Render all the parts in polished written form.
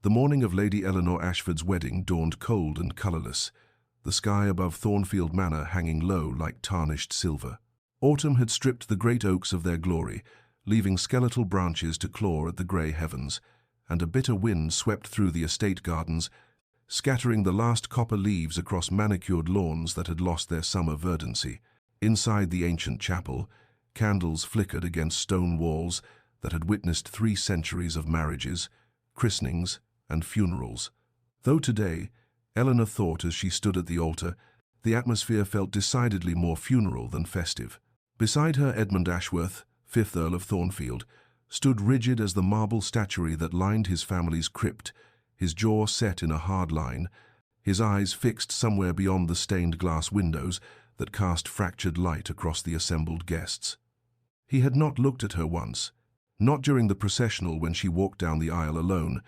The morning of Lady Eleanor Ashford's wedding dawned cold and colourless, the sky above Thornfield Manor hanging low like tarnished silver. Autumn had stripped the great oaks of their glory, leaving skeletal branches to claw at the grey heavens, and a bitter wind swept through the estate gardens, scattering the last copper leaves across manicured lawns that had lost their summer verdancy. Inside the ancient chapel, candles flickered against stone walls that had witnessed 3 centuries of marriages, christenings, and funerals. Though today, Eleanor thought as she stood at the altar, the atmosphere felt decidedly more funeral than festive. Beside her, Edmund Ashworth, 5th Earl of Thornfield, stood rigid as the marble statuary that lined his family's crypt, his jaw set in a hard line, his eyes fixed somewhere beyond the stained glass windows that cast fractured light across the assembled guests. He had not looked at her once, not during the processional when she walked down the aisle alone,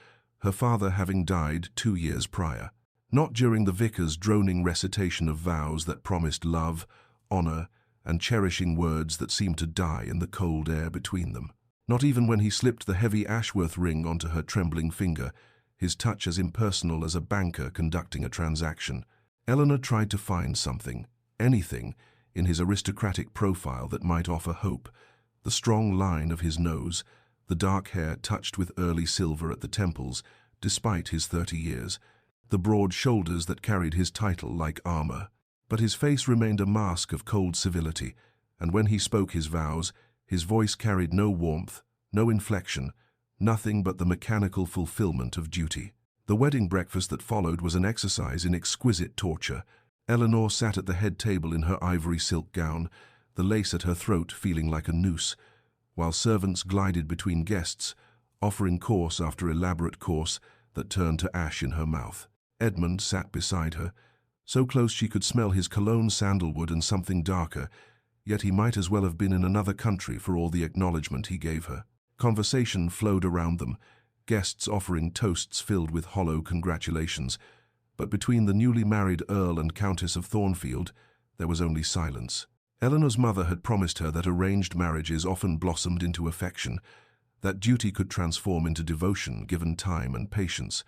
her father having died 2 years prior. Not during the vicar's droning recitation of vows that promised love, honour, and cherishing words that seemed to die in the cold air between them. Not even when he slipped the heavy Ashworth ring onto her trembling finger, his touch as impersonal as a banker conducting a transaction. Eleanor tried to find something, anything, in his aristocratic profile that might offer hope. The strong line of his nose, the dark hair touched with early silver at the temples, despite his 30 years, the broad shoulders that carried his title like armor. But his face remained a mask of cold civility, and when he spoke his vows, his voice carried no warmth, no inflection, nothing but the mechanical fulfillment of duty. The wedding breakfast that followed was an exercise in exquisite torture. Eleanor sat at the head table in her ivory silk gown, the lace at her throat feeling like a noose, while servants glided between guests, offering course after elaborate course that turned to ash in her mouth. Edmund sat beside her, so close she could smell his cologne, sandalwood, and something darker, yet he might as well have been in another country for all the acknowledgement he gave her. Conversation flowed around them, guests offering toasts filled with hollow congratulations, but between the newly married Earl and Countess of Thornfield, there was only silence. Eleanor's mother had promised her that arranged marriages often blossomed into affection, that duty could transform into devotion given time and patience.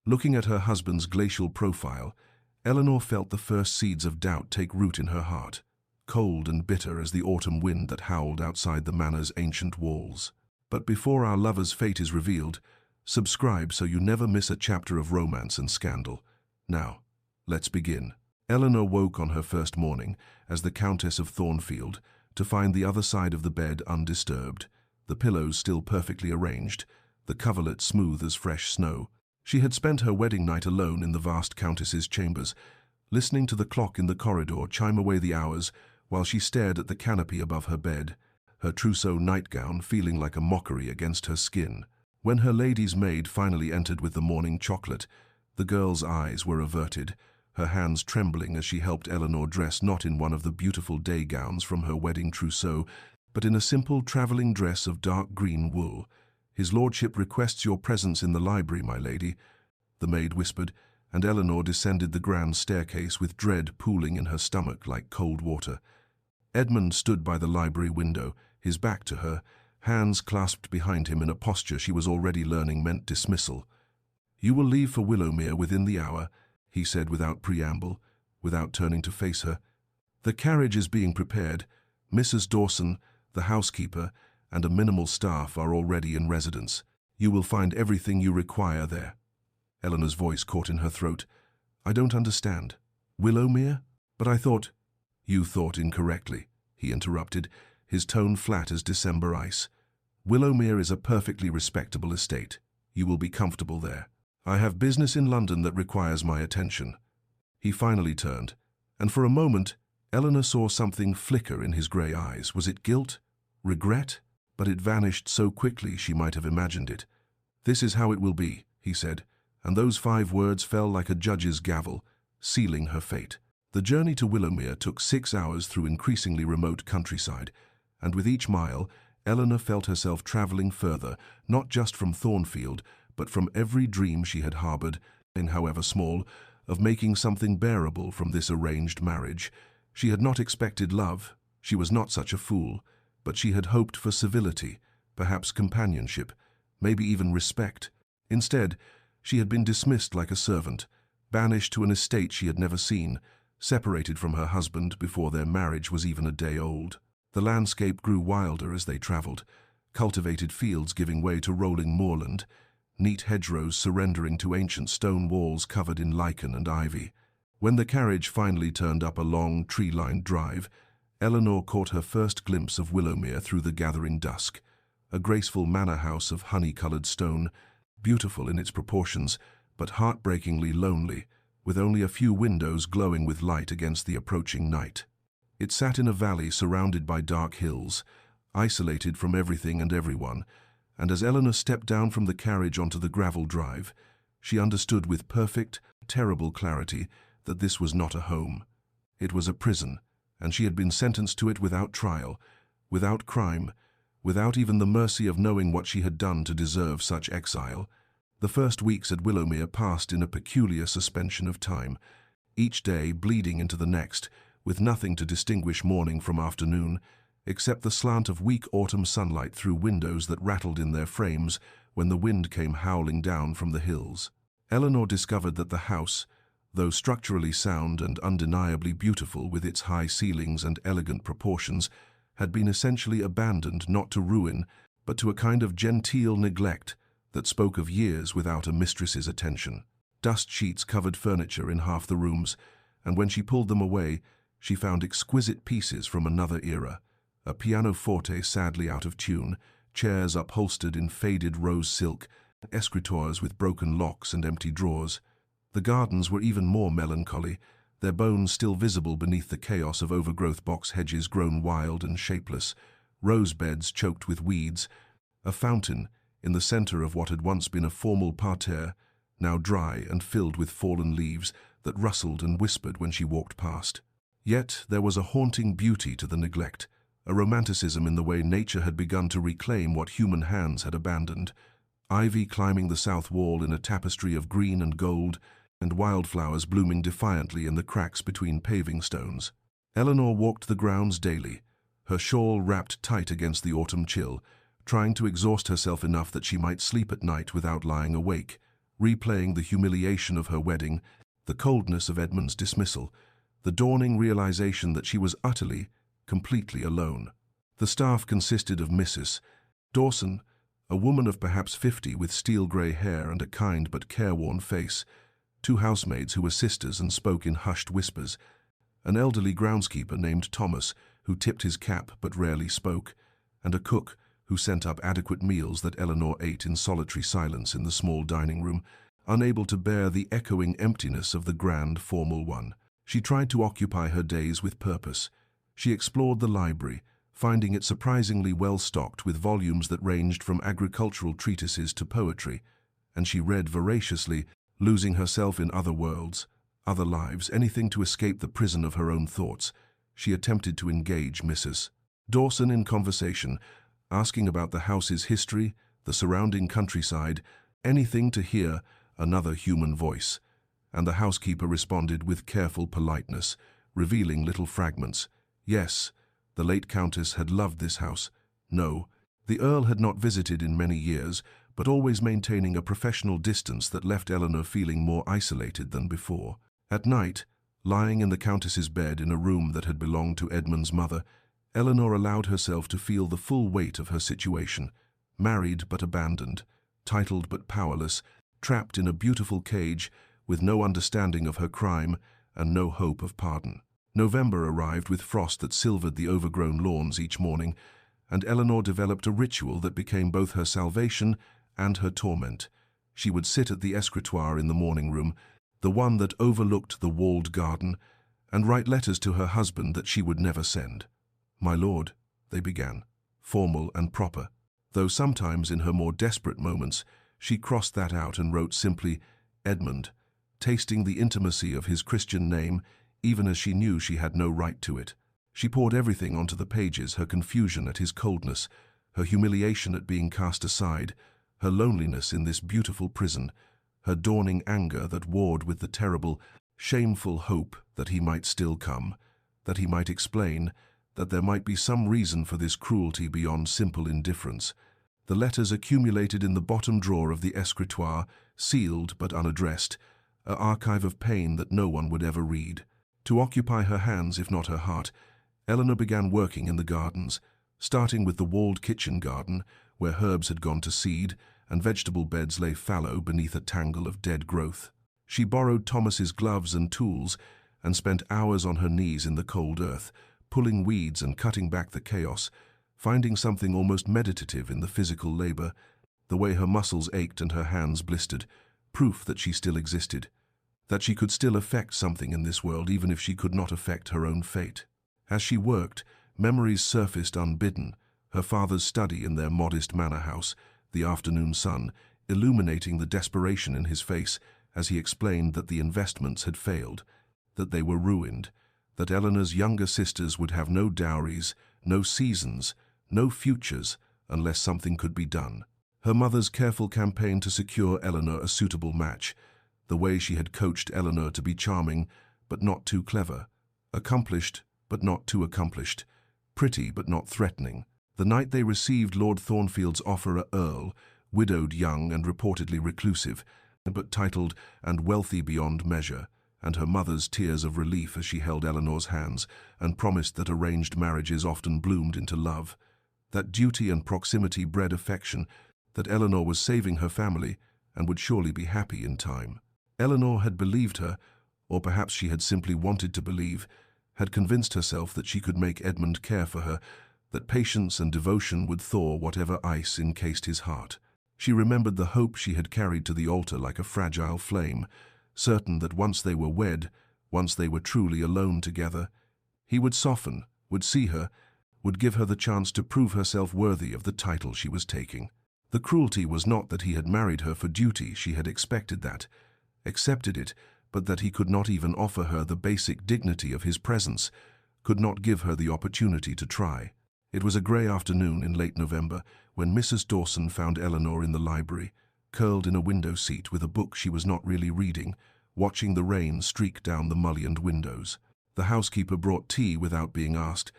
Looking at her husband's glacial profile, Eleanor felt the first seeds of doubt take root in her heart, cold and bitter as the autumn wind that howled outside the manor's ancient walls. But before our lover's fate is revealed, subscribe so you never miss a chapter of romance and scandal. Now, let's begin. Eleanor woke on her first morning, as the Countess of Thornfield, to find the other side of the bed undisturbed, the pillows still perfectly arranged, the coverlet smooth as fresh snow. She had spent her wedding night alone in the vast Countess's chambers, listening to the clock in the corridor chime away the hours while she stared at the canopy above her bed, her trousseau nightgown feeling like a mockery against her skin. When her lady's maid finally entered with the morning chocolate, the girl's eyes were averted, her hands trembling as she helped Eleanor dress not in one of the beautiful day gowns from her wedding trousseau, but in a simple travelling dress of dark green wool. "His lordship requests your presence in the library, my lady," the maid whispered, and Eleanor descended the grand staircase with dread pooling in her stomach like cold water. Edmund stood by the library window, his back to her, hands clasped behind him in a posture she was already learning meant dismissal. "You will leave for Willowmere within the hour," he said without preamble, without turning to face her. "The carriage is being prepared. Mrs. Dawson, the housekeeper, and a minimal staff are already in residence. You will find everything you require there." Eleanor's voice caught in her throat. "I don't understand. Willowmere? But I thought—" "You thought incorrectly," he interrupted, his tone flat as December ice. "Willowmere is a perfectly respectable estate. You will be comfortable there. I have business in London that requires my attention." He finally turned, and for a moment, Eleanor saw something flicker in his grey eyes. Was it guilt? Regret? But it vanished so quickly she might have imagined it. "This is how it will be," he said, and those 5 words fell like a judge's gavel, sealing her fate. The journey to Willowmere took 6 hours through increasingly remote countryside, and with each mile, Eleanor felt herself travelling further, not just from Thornfield, but from every dream she had harboured, however small, of making something bearable from this arranged marriage. She had not expected love, she was not such a fool, but she had hoped for civility, perhaps companionship, maybe even respect. Instead, She had been dismissed like a servant, banished to an estate she had never seen, separated from her husband before their marriage was even a day old. The landscape grew wilder as they travelled, cultivated fields giving way to rolling moorland, neat hedgerows surrendering to ancient stone walls covered in lichen and ivy. When the carriage finally turned up a long, tree-lined drive, Eleanor caught her first glimpse of Willowmere through the gathering dusk, a graceful manor house of honey-coloured stone, beautiful in its proportions, but heartbreakingly lonely, with only a few windows glowing with light against the approaching night. It sat in a valley surrounded by dark hills, isolated from everything and everyone, and as Eleanor stepped down from the carriage onto the gravel drive, she understood with perfect, terrible clarity that this was not a home. It was a prison, and she had been sentenced to it without trial, without crime, without even the mercy of knowing what she had done to deserve such exile. The first weeks at Willowmere passed in a peculiar suspension of time, each day bleeding into the next, with nothing to distinguish morning from afternoon, except the slant of weak autumn sunlight through windows that rattled in their frames when the wind came howling down from the hills. Eleanor discovered that the house, though structurally sound and undeniably beautiful with its high ceilings and elegant proportions, had been essentially abandoned not to ruin, but to a kind of genteel neglect that spoke of years without a mistress's attention. Dust sheets covered furniture in half the rooms, and when she pulled them away, she found exquisite pieces from another era, a pianoforte sadly out of tune, chairs upholstered in faded rose silk, escritoires with broken locks and empty drawers. The gardens were even more melancholy, their bones still visible beneath the chaos of overgrowth box hedges grown wild and shapeless, rose beds choked with weeds, a fountain in the center of what had once been a formal parterre, now dry and filled with fallen leaves that rustled and whispered when she walked past. Yet there was a haunting beauty to the neglect, a romanticism in the way nature had begun to reclaim what human hands had abandoned, ivy climbing the south wall in a tapestry of green and gold, and wildflowers blooming defiantly in the cracks between paving stones. Eleanor walked the grounds daily, her shawl wrapped tight against the autumn chill, trying to exhaust herself enough that she might sleep at night without lying awake, replaying the humiliation of her wedding, the coldness of Edmund's dismissal, the dawning realization that she was utterly, completely alone. The staff consisted of Mrs. Dawson, a woman of perhaps 50 with steel-grey hair and a kind but careworn face, two housemaids who were sisters and spoke in hushed whispers, an elderly groundskeeper named Thomas who tipped his cap but rarely spoke, and a cook who sent up adequate meals that Eleanor ate in solitary silence in the small dining room, unable to bear the echoing emptiness of the grand, formal one. She tried to occupy her days with purpose. She explored the library, finding it surprisingly well-stocked with volumes that ranged from agricultural treatises to poetry, and she read voraciously, losing herself in other worlds, other lives, anything to escape the prison of her own thoughts. She attempted to engage Mrs. Dawson in conversation, asking about the house's history, the surrounding countryside, anything to hear another human voice, and the housekeeper responded with careful politeness, revealing little fragments. Yes, the late Countess had loved this house. No, the Earl had not visited in many years, but always maintaining a professional distance that left Eleanor feeling more isolated than before. At night, lying in the Countess's bed in a room that had belonged to Edmund's mother, Eleanor allowed herself to feel the full weight of her situation, married but abandoned, titled but powerless, trapped in a beautiful cage with no understanding of her crime and no hope of pardon. November arrived with frost that silvered the overgrown lawns each morning, and Eleanor developed a ritual that became both her salvation and her torment. She would sit at the escritoire in the morning room, the one that overlooked the walled garden, and write letters to her husband that she would never send. "My lord," they began, formal and proper, though sometimes in her more desperate moments she crossed that out and wrote simply, "Edmund," tasting the intimacy of his Christian name even as she knew she had no right to it. She poured everything onto the pages, her confusion at his coldness, her humiliation at being cast aside, her loneliness in this beautiful prison, her dawning anger that warred with the terrible, shameful hope that he might still come, that he might explain, that there might be some reason for this cruelty beyond simple indifference. The letters accumulated in the bottom drawer of the escritoire, sealed but unaddressed, an archive of pain that no one would ever read. To occupy her hands, if not her heart, Eleanor began working in the gardens, starting with the walled kitchen garden, where herbs had gone to seed and vegetable beds lay fallow beneath a tangle of dead growth. She borrowed Thomas's gloves and tools and spent hours on her knees in the cold earth, pulling weeds and cutting back the chaos, finding something almost meditative in the physical labor, the way her muscles ached and her hands blistered, proof that she still existed, that she could still affect something in this world even if she could not affect her own fate. As she worked, memories surfaced unbidden, her father's study in their modest manor house, the afternoon sun, illuminating the desperation in his face as he explained that the investments had failed, that they were ruined, that Eleanor's younger sisters would have no dowries, no seasons, no futures, unless something could be done. Her mother's careful campaign to secure Eleanor a suitable match, the way she had coached Eleanor to be charming but not too clever, accomplished but not too accomplished, pretty but not threatening. The night they received Lord Thornfield's offer, a earl, widowed, young and reportedly reclusive, but titled and wealthy beyond measure, and her mother's tears of relief as she held Eleanor's hands and promised that arranged marriages often bloomed into love, that duty and proximity bred affection, that Eleanor was saving her family and would surely be happy in time. Eleanor had believed her, or perhaps she had simply wanted to believe, had convinced herself that she could make Edmund care for her, that patience and devotion would thaw whatever ice encased his heart. She remembered the hope she had carried to the altar like a fragile flame, certain that once they were wed, once they were truly alone together, he would soften, would see her, would give her the chance to prove herself worthy of the title she was taking. The cruelty was not that he had married her for duty, she had expected that, accepted it, but that he could not even offer her the basic dignity of his presence, could not give her the opportunity to try. It was a grey afternoon in late November when Mrs. Dawson found Eleanor in the library, curled in a window seat with a book she was not really reading, watching the rain streak down the mullioned windows. The housekeeper brought tea without being asked,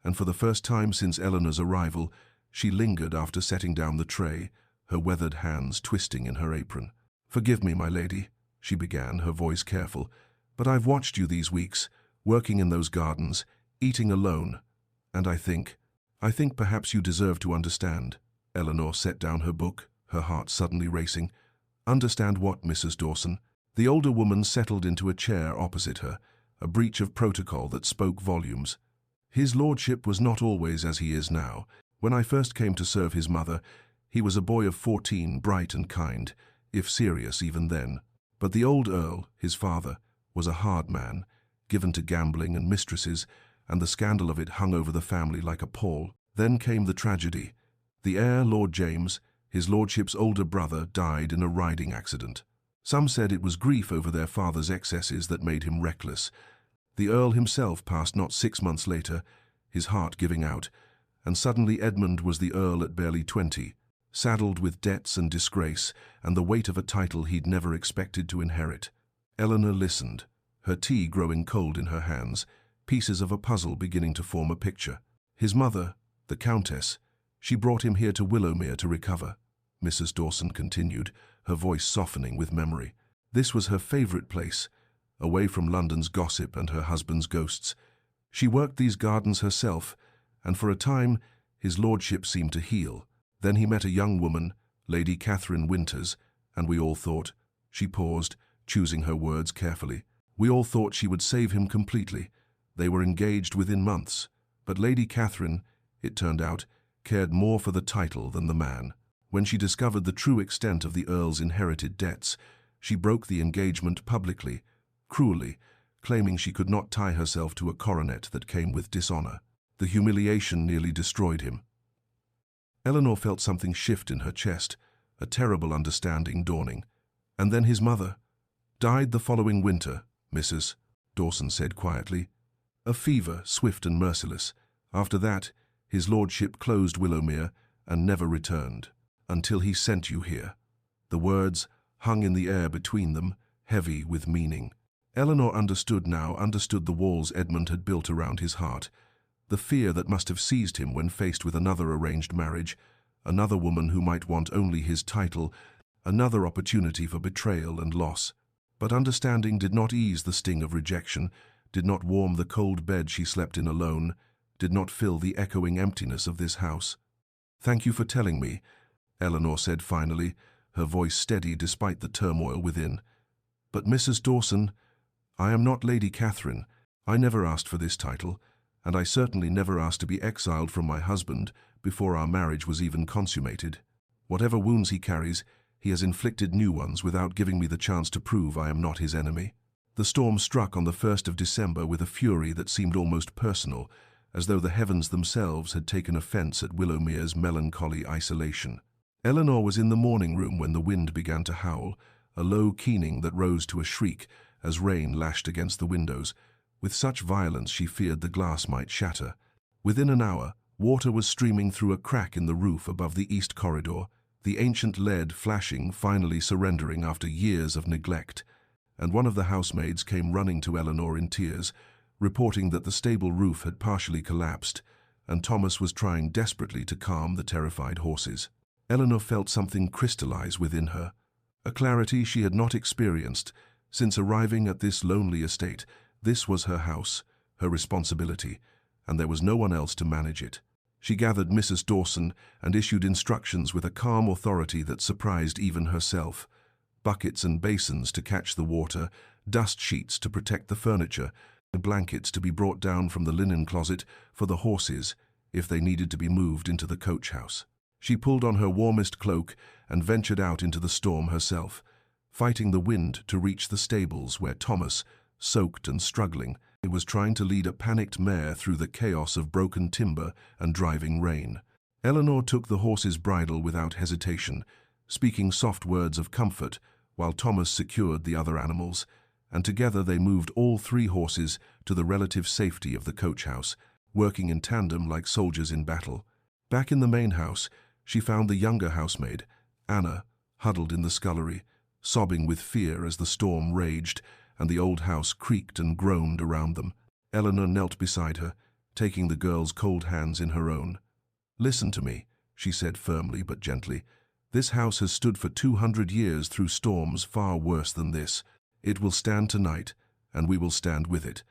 and for the first time since Eleanor's arrival, she lingered after setting down the tray, her weathered hands twisting in her apron. "Forgive me, my lady," she began, her voice careful, "but I've watched you these weeks, working in those gardens, eating alone, and I think perhaps you deserve to understand." Eleanor set down her book, her heart suddenly racing. "Understand what, Mrs. Dawson?" The older woman settled into a chair opposite her, a breach of protocol that spoke volumes. "His lordship was not always as he is now. When I first came to serve his mother, he was a boy of 14, bright and kind, if serious even then. But the old Earl, his father, was a hard man, given to gambling and mistresses, and the scandal of it hung over the family like a pall. Then came the tragedy. The heir, Lord James, his lordship's older brother, died in a riding accident. Some said it was grief over their father's excesses that made him reckless. The Earl himself passed not 6 months later, his heart giving out, and suddenly Edmund was the Earl at barely 20, saddled with debts and disgrace and the weight of a title he'd never expected to inherit. Eleanor listened, her tea growing cold in her hands, pieces of a puzzle beginning to form a picture. His mother, the Countess, she brought him here to Willowmere to recover, Mrs. Dawson continued, her voice softening with memory. This was her favourite place, away from London's gossip and her husband's ghosts. She worked these gardens herself, and for a time his lordship seemed to heal. Then he met a young woman, Lady Catherine Winters, and we all thought, she paused, choosing her words carefully, we all thought she would save him completely. They were engaged within months, but Lady Catherine, it turned out, cared more for the title than the man. When she discovered the true extent of the Earl's inherited debts, she broke the engagement publicly, cruelly, claiming she could not tie herself to a coronet that came with dishonor. The humiliation nearly destroyed him. Eleanor felt something shift in her chest, a terrible understanding dawning. And then his mother died the following winter, Mrs. Dawson said quietly. A fever, swift and merciless. After that, his lordship closed Willowmere and never returned, until he sent you here. The words hung in the air between them, heavy with meaning. Eleanor understood now, understood the walls Edmund had built around his heart, the fear that must have seized him when faced with another arranged marriage, another woman who might want only his title, Another opportunity for betrayal and loss. But understanding did not ease the sting of rejection, did not warm the cold bed she slept in alone, did not fill the echoing emptiness of this house. "Thank you for telling me," Eleanor said finally, her voice steady despite the turmoil within. "But Mrs. Dawson, I am not Lady Catherine. I never asked for this title, and I certainly never asked to be exiled from my husband before our marriage was even consummated. Whatever wounds he carries, he has inflicted new ones without giving me the chance to prove I am not his enemy." The storm struck on the 1st of December with a fury that seemed almost personal, as though the heavens themselves had taken offense at Willowmere's melancholy isolation. Eleanor was in the morning room when the wind began to howl, a low keening that rose to a shriek as rain lashed against the windows, with such violence she feared the glass might shatter. Within an hour, water was streaming through a crack in the roof above the east corridor, the ancient lead flashing, finally surrendering after years of neglect, and one of the housemaids came running to Eleanor in tears, reporting that the stable roof had partially collapsed, and Thomas was trying desperately to calm the terrified horses. Eleanor felt something crystallize within her, a clarity she had not experienced since arriving at this lonely estate. This was her house, her responsibility, and there was no one else to manage it. She gathered Mrs. Dawson and issued instructions with a calm authority that surprised even herself. Buckets and basins to catch the water, dust sheets to protect the furniture, and blankets to be brought down from the linen closet for the horses if they needed to be moved into the coach house. She pulled on her warmest cloak and ventured out into the storm herself, fighting the wind to reach the stables where Thomas, soaked and struggling, was trying to lead a panicked mare through the chaos of broken timber and driving rain. Eleanor took the horse's bridle without hesitation, speaking soft words of comfort, while Thomas secured the other animals, and together they moved all 3 horses to the relative safety of the coach house, working in tandem like soldiers in battle. Back in the main house, she found the younger housemaid, Anna, huddled in the scullery, sobbing with fear as the storm raged and the old house creaked and groaned around them. Eleanor knelt beside her, taking the girl's cold hands in her own. "Listen to me," she said firmly but gently. "This house has stood for 200 years through storms far worse than this. It will stand tonight, and we will stand with it.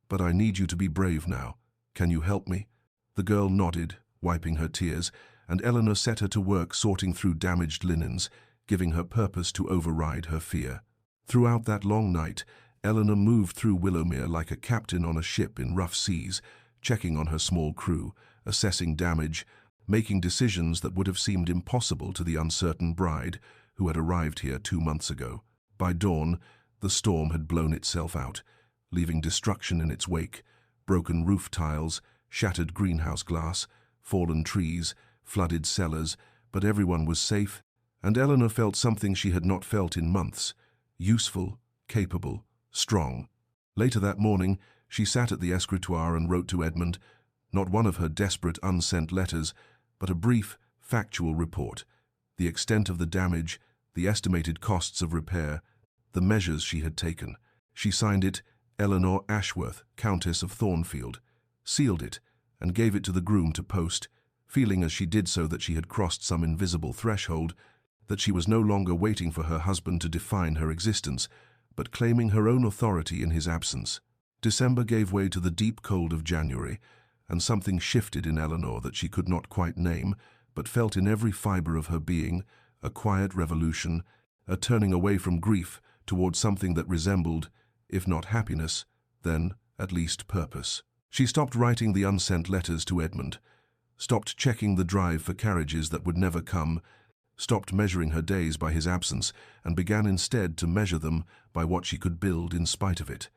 But I need you to be brave now. Can you help me?" The girl nodded, wiping her tears, and Eleanor set her to work sorting through damaged linens, giving her purpose to override her fear. Throughout that long night, Eleanor moved through Willowmere like a captain on a ship in rough seas, checking on her small crew, assessing damage, making decisions that would have seemed impossible to the uncertain bride who had arrived here 2 months ago. By dawn, the storm had blown itself out, leaving destruction in its wake: broken roof tiles, shattered greenhouse glass, fallen trees, flooded cellars, but everyone was safe, and Eleanor felt something she had not felt in months: useful, capable, strong. Later that morning, she sat at the escritoire and wrote to Edmund, not one of her desperate unsent letters, but a brief, factual report: the extent of the damage, the estimated costs of repair, the measures she had taken. She signed it Eleanor Ashford, Countess of Thornfield, sealed it, and gave it to the groom to post, feeling as she did so that she had crossed some invisible threshold, that she was no longer waiting for her husband to define her existence, but claiming her own authority in his absence. December gave way to the deep cold of January, and something shifted in Eleanor that she could not quite name, but felt in every fibre of her being: a quiet revolution, a turning away from grief towards something that resembled, if not happiness, then at least purpose. She stopped writing the unsent letters to Edmund, stopped checking the drive for carriages that would never come, stopped measuring her days by his absence, and began instead to measure them by what she could build in spite of it.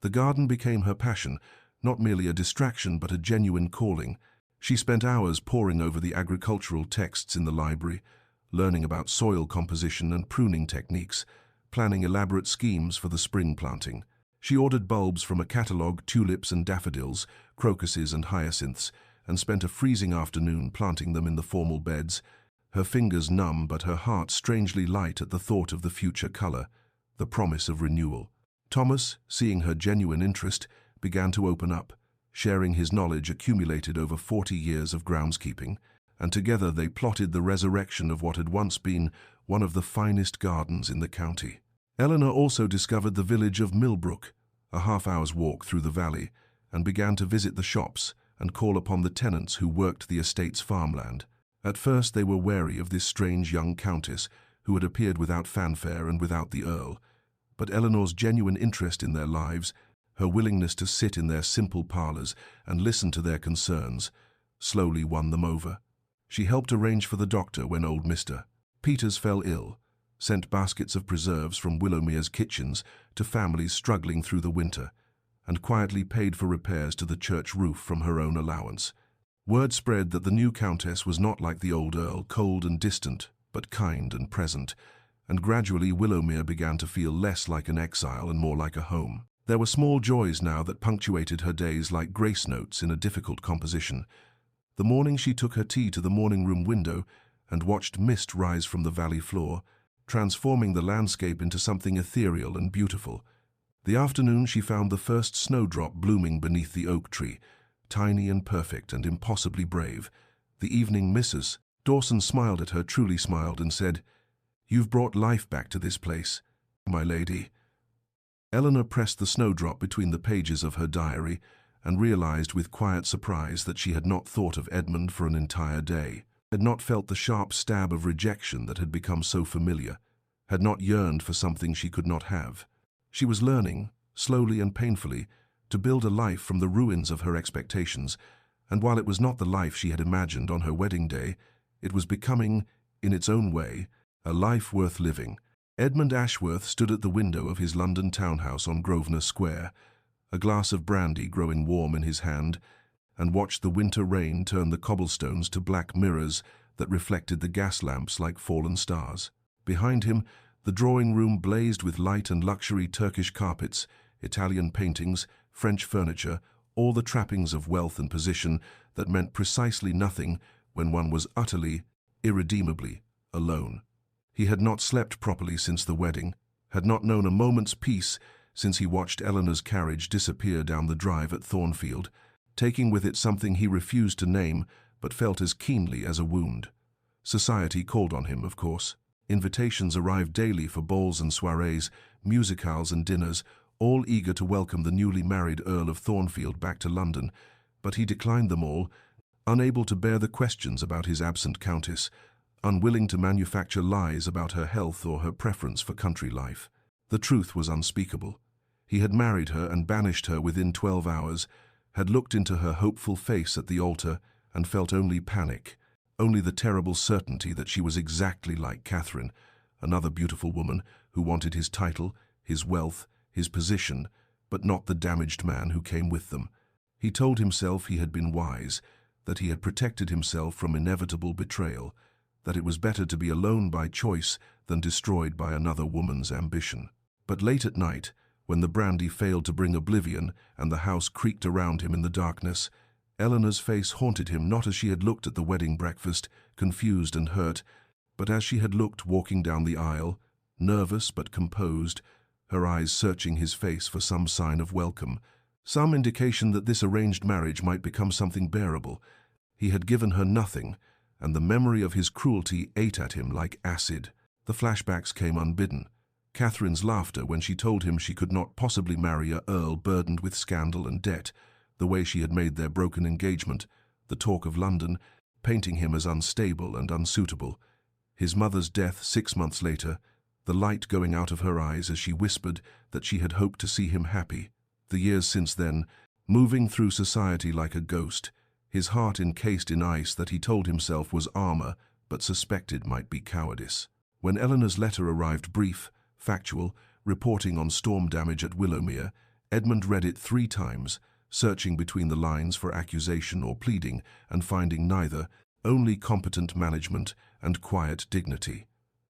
The garden became her passion, not merely a distraction but a genuine calling. She spent hours poring over the agricultural texts in the library, learning about soil composition and pruning techniques, planning elaborate schemes for the spring planting. She ordered bulbs from a catalogue: tulips and daffodils, crocuses and hyacinths, and spent a freezing afternoon planting them in the formal beds, her fingers numb but her heart strangely light at the thought of the future colour, the promise of renewal. Thomas, seeing her genuine interest, began to open up, sharing his knowledge accumulated over 40 years of groundskeeping, and together they plotted the resurrection of what had once been one of the finest gardens in the county. Eleanor also discovered the village of Millbrook, a half-hour's walk through the valley, and began to visit the shops and call upon the tenants who worked the estate's farmland. At first they were wary of this strange young countess who had appeared without fanfare and without the Earl, but Eleanor's genuine interest in their lives, her willingness to sit in their simple parlours and listen to their concerns, slowly won them over. She helped arrange for the doctor when old Mr. Peters fell ill, sent baskets of preserves from Willowmere's kitchens to families struggling through the winter, and quietly paid for repairs to the church roof from her own allowance. Word spread that the new countess was not like the old Earl, cold and distant, but kind and present, and gradually Willowmere began to feel less like an exile and more like a home. There were small joys now that punctuated her days like grace notes in a difficult composition. The morning she took her tea to the morning room window and watched mist rise from the valley floor, transforming the landscape into something ethereal and beautiful. The afternoon she found the first snowdrop blooming beneath the oak tree, tiny and perfect and impossibly brave. The evening Mrs. Dawson smiled at her, truly smiled, and said, "You've brought life back to this place, my lady." Eleanor pressed the snowdrop between the pages of her diary and realized with quiet surprise that she had not thought of Edmund for an entire day, had not felt the sharp stab of rejection that had become so familiar, had not yearned for something she could not have. She was learning, slowly and painfully, to build a life from the ruins of her expectations, and while it was not the life she had imagined on her wedding day, it was becoming, in its own way, a life worth living. Edmund Ashworth stood at the window of his London townhouse on Grosvenor Square, a glass of brandy growing warm in his hand, and watched the winter rain turn the cobblestones to black mirrors that reflected the gas lamps like fallen stars. Behind him, the drawing-room blazed with light and luxury: Turkish carpets, Italian paintings, French furniture, all the trappings of wealth and position that meant precisely nothing when one was utterly, irredeemably alone. He had not slept properly since the wedding, had not known a moment's peace since he watched Eleanor's carriage disappear down the drive at Thornfield, taking with it something he refused to name but felt as keenly as a wound. Society called on him, of course. Invitations arrived daily for balls and soirees, musicales and dinners, all eager to welcome the newly married Earl of Thornfield back to London, but he declined them all, unable to bear the questions about his absent countess, unwilling to manufacture lies about her health or her preference for country life. The truth was unspeakable. He had married her and banished her within 12 hours, had looked into her hopeful face at the altar and felt only panic, only the terrible certainty that she was exactly like Catherine, another beautiful woman who wanted his title, his wealth, his position, but not the damaged man who came with them. He told himself he had been wise, that he had protected himself from inevitable betrayal, that it was better to be alone by choice than destroyed by another woman's ambition. But late at night, when the brandy failed to bring oblivion and the house creaked around him in the darkness, Eleanor's face haunted him, not as she had looked at the wedding breakfast, confused and hurt, but as she had looked walking down the aisle, nervous but composed, her eyes searching his face for some sign of welcome, some indication that this arranged marriage might become something bearable. He had given her nothing, and the memory of his cruelty ate at him like acid. The flashbacks came unbidden. Catherine's laughter when she told him she could not possibly marry a earl burdened with scandal and debt, the way she had made their broken engagement, the talk of London, painting him as unstable and unsuitable. His mother's death 6 months later, the light going out of her eyes as she whispered that she had hoped to see him happy. The years since then, moving through society like a ghost, his heart encased in ice that he told himself was armor but suspected might be cowardice. When Eleanor's letter arrived, brief, factual, reporting on storm damage at Willowmere, Edmund read it 3 times, searching between the lines for accusation or pleading and finding neither, only competent management and quiet dignity.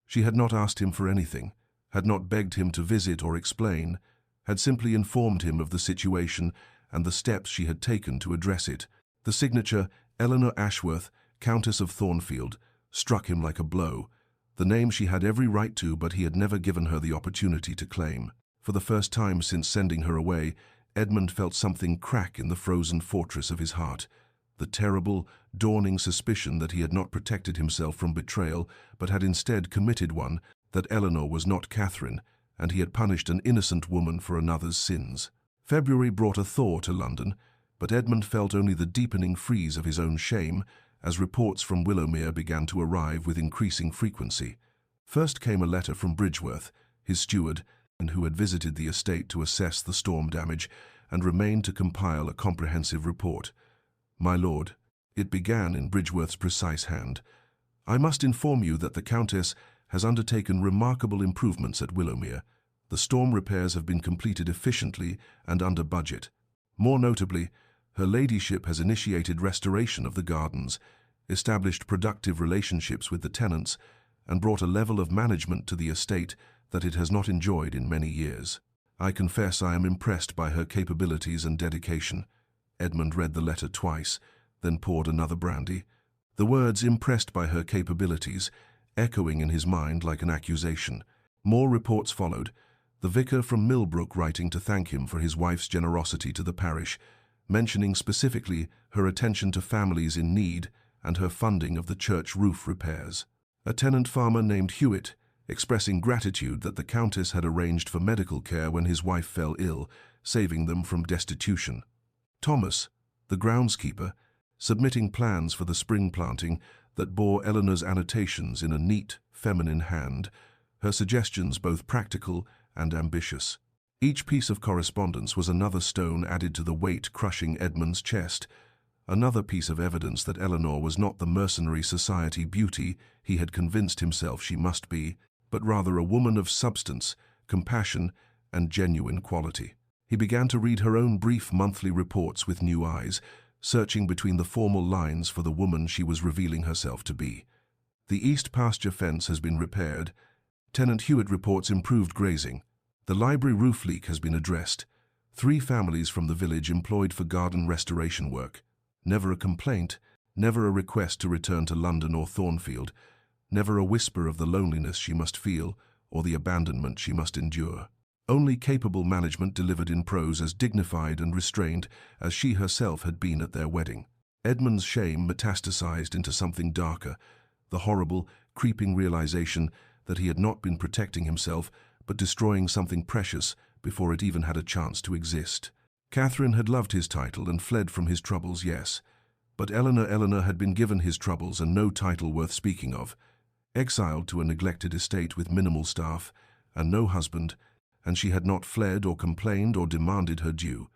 She had not asked him for anything, had not begged him to visit or explain, had simply informed him of the situation and the steps she had taken to address it. The signature, Eleanor Ashworth, Countess of Thornfield, struck him like a blow, the name she had every right to, but he had never given her the opportunity to claim. For the first time since sending her away, Edmund felt something crack in the frozen fortress of his heart. the terrible, dawning suspicion that he had not protected himself from betrayal, but had instead committed one, that Eleanor was not Catherine, and he had punished an innocent woman for another's sins. February brought a thaw to London, but Edmund felt only the deepening freeze of his own shame as reports from Willowmere began to arrive with increasing frequency. First came a letter from Bridgeworth, his steward, and who had visited the estate to assess the storm damage and remained to compile a comprehensive report. "My lord," it began in Bridgeworth's precise hand, "I must inform you that the Countess has undertaken remarkable improvements at Willowmere. The storm repairs have been completed efficiently and under budget. More notably, her ladyship has initiated restoration of the gardens, established productive relationships with the tenants, and brought a level of management to the estate that it has not enjoyed in many years. I confess I am impressed by her capabilities and dedication." Edmund read the letter twice, then poured another brandy. The words "impressed by her capabilities" echoing in his mind like an accusation. More reports followed, the vicar from Millbrook writing to thank him for his wife's generosity to the parish, mentioning specifically her attention to families in need and her funding of the church roof repairs. A tenant farmer named Hewitt, expressing gratitude that the Countess had arranged for medical care when his wife fell ill, saving them from destitution. Thomas, the groundskeeper, submitting plans for the spring planting that bore Eleanor's annotations in a neat, feminine hand, her suggestions both practical and ambitious. Each piece of correspondence was another stone added to the weight crushing Edmund's chest, another piece of evidence that Eleanor was not the mercenary society beauty he had convinced himself she must be, but rather a woman of substance, compassion, and genuine quality. He began to read her own brief monthly reports with new eyes, searching between the formal lines for the woman she was revealing herself to be. The east pasture fence has been repaired. Tenant Hewitt reports improved grazing. The library roof leak has been addressed. 3 families from the village employed for garden restoration work. Never a complaint, never a request to return to London or Thornfield, never a whisper of the loneliness she must feel or the abandonment she must endure. Only capable management delivered in prose as dignified and restrained as she herself had been at their wedding. Edmund's shame metastasized into something darker, the horrible, creeping realization that he had not been protecting himself but destroying something precious before it even had a chance to exist. Catherine had loved his title and fled from his troubles, yes, but Eleanor had been given his troubles and no title worth speaking of. Exiled to a neglected estate with minimal staff and no husband, and she had not fled or complained or demanded her due.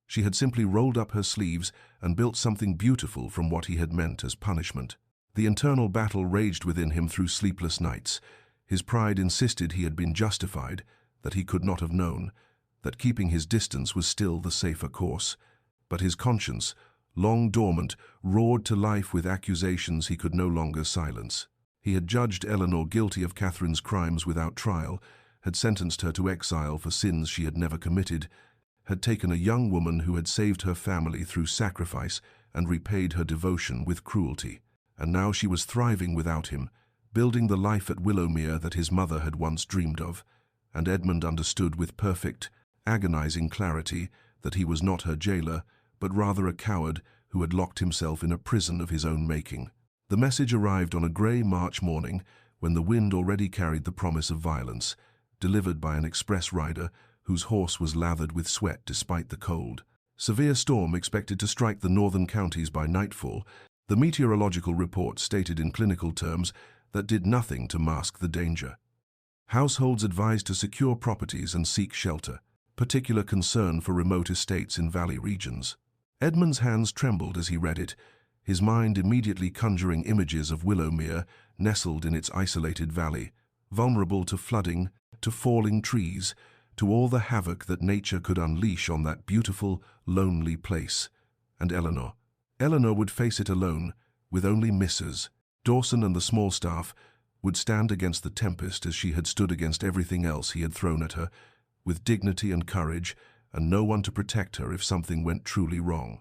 She had simply rolled up her sleeves and built something beautiful from what he had meant as punishment. The internal battle raged within him through sleepless nights. His pride insisted he had been justified, that he could not have known, that keeping his distance was still the safer course. But his conscience, long dormant, roared to life with accusations he could no longer silence. He had judged Eleanor guilty of Catherine's crimes without trial, had sentenced her to exile for sins she had never committed, had taken a young woman who had saved her family through sacrifice and repaid her devotion with cruelty. And now she was thriving without him, building the life at Willowmere that his mother had once dreamed of, and Edmund understood with perfect, agonizing clarity that he was not her jailer, but rather a coward who had locked himself in a prison of his own making. The message arrived on a grey March morning when the wind already carried the promise of violence, delivered by an express rider whose horse was lathered with sweat despite the cold. Severe storm expected to strike the northern counties by nightfall. The meteorological report stated in clinical terms that did nothing to mask the danger. Households advised to secure properties and seek shelter, particular concern for remote estates in valley regions. Edmund's hands trembled as he read it, his mind immediately conjuring images of Willowmere nestled in its isolated valley, vulnerable to flooding, to falling trees, to all the havoc that nature could unleash on that beautiful, lonely place. And Eleanor would face it alone, with only Mrs. Dawson and the small staff, would stand against the tempest as she had stood against everything else he had thrown at her, with dignity and courage, and no one to protect her if something went truly wrong.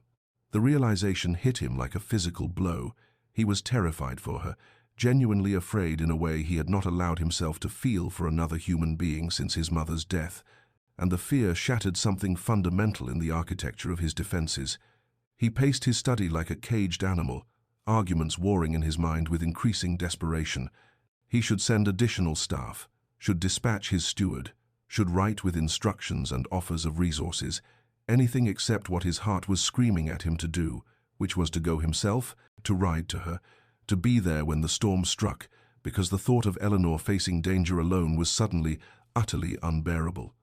The realization hit him like a physical blow. He was terrified for her, genuinely afraid in a way he had not allowed himself to feel for another human being since his mother's death, and the fear shattered something fundamental in the architecture of his defenses. He paced his study like a caged animal, arguments warring in his mind with increasing desperation. He should send additional staff, should dispatch his steward, should write with instructions and offers of resources, anything except what his heart was screaming at him to do, which was to go himself, to ride to her, to be there when the storm struck, because the thought of Eleanor facing danger alone was suddenly, utterly unbearable.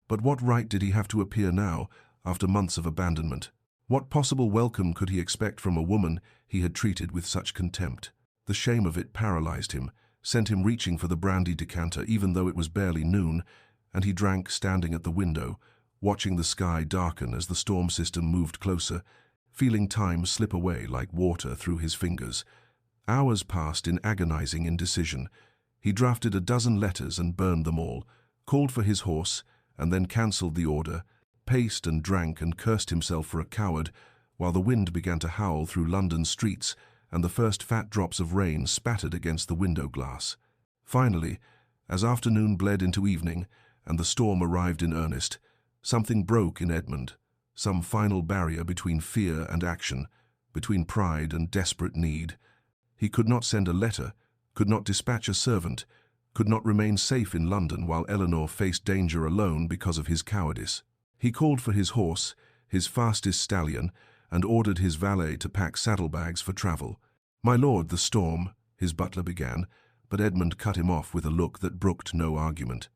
But what right did he have to appear now, after months of abandonment? What possible welcome could he expect from a woman he had treated with such contempt? The shame of it paralyzed him, sent him reaching for the brandy decanter even though it was barely noon, and he drank standing at the window, watching the sky darken as the storm system moved closer, feeling time slip away like water through his fingers. Hours passed in agonizing indecision. He drafted a dozen letters and burned them all, called for his horse, and then cancelled the order, paced and drank and cursed himself for a coward, while the wind began to howl through London streets and the first fat drops of rain spattered against the window glass. Finally, as afternoon bled into evening and the storm arrived in earnest, something broke in Edmund, some final barrier between fear and action, between pride and desperate need. He could not send a letter, could not dispatch a servant, could not remain safe in London while Eleanor faced danger alone because of his cowardice. He called for his horse, his fastest stallion, and ordered his valet to pack saddlebags for travel. "My lord, the storm," his butler began, but Edmund cut him off with a look that brooked no argument.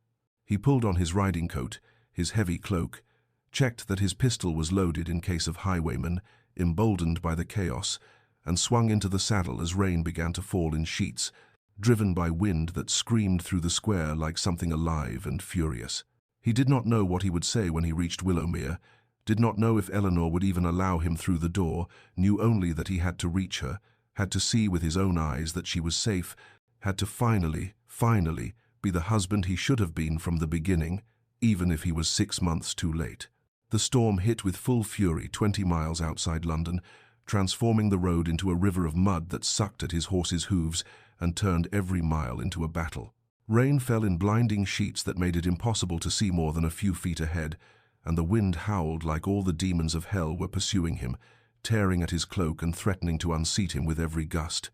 He pulled on his riding coat, his heavy cloak, checked that his pistol was loaded in case of highwaymen, emboldened by the chaos, and swung into the saddle as rain began to fall in sheets, driven by wind that screamed through the square like something alive and furious. He did not know what he would say when he reached Willowmere, did not know if Eleanor would even allow him through the door, knew only that he had to reach her, had to see with his own eyes that she was safe, had to finally be the husband he should have been from the beginning, even if he was 6 months too late. The storm hit with full fury 20 miles outside London, transforming the road into a river of mud that sucked at his horse's hooves and turned every mile into a battle. Rain fell in blinding sheets that made it impossible to see more than a few feet ahead, and the wind howled like all the demons of hell were pursuing him, tearing at his cloak and threatening to unseat him with every gust.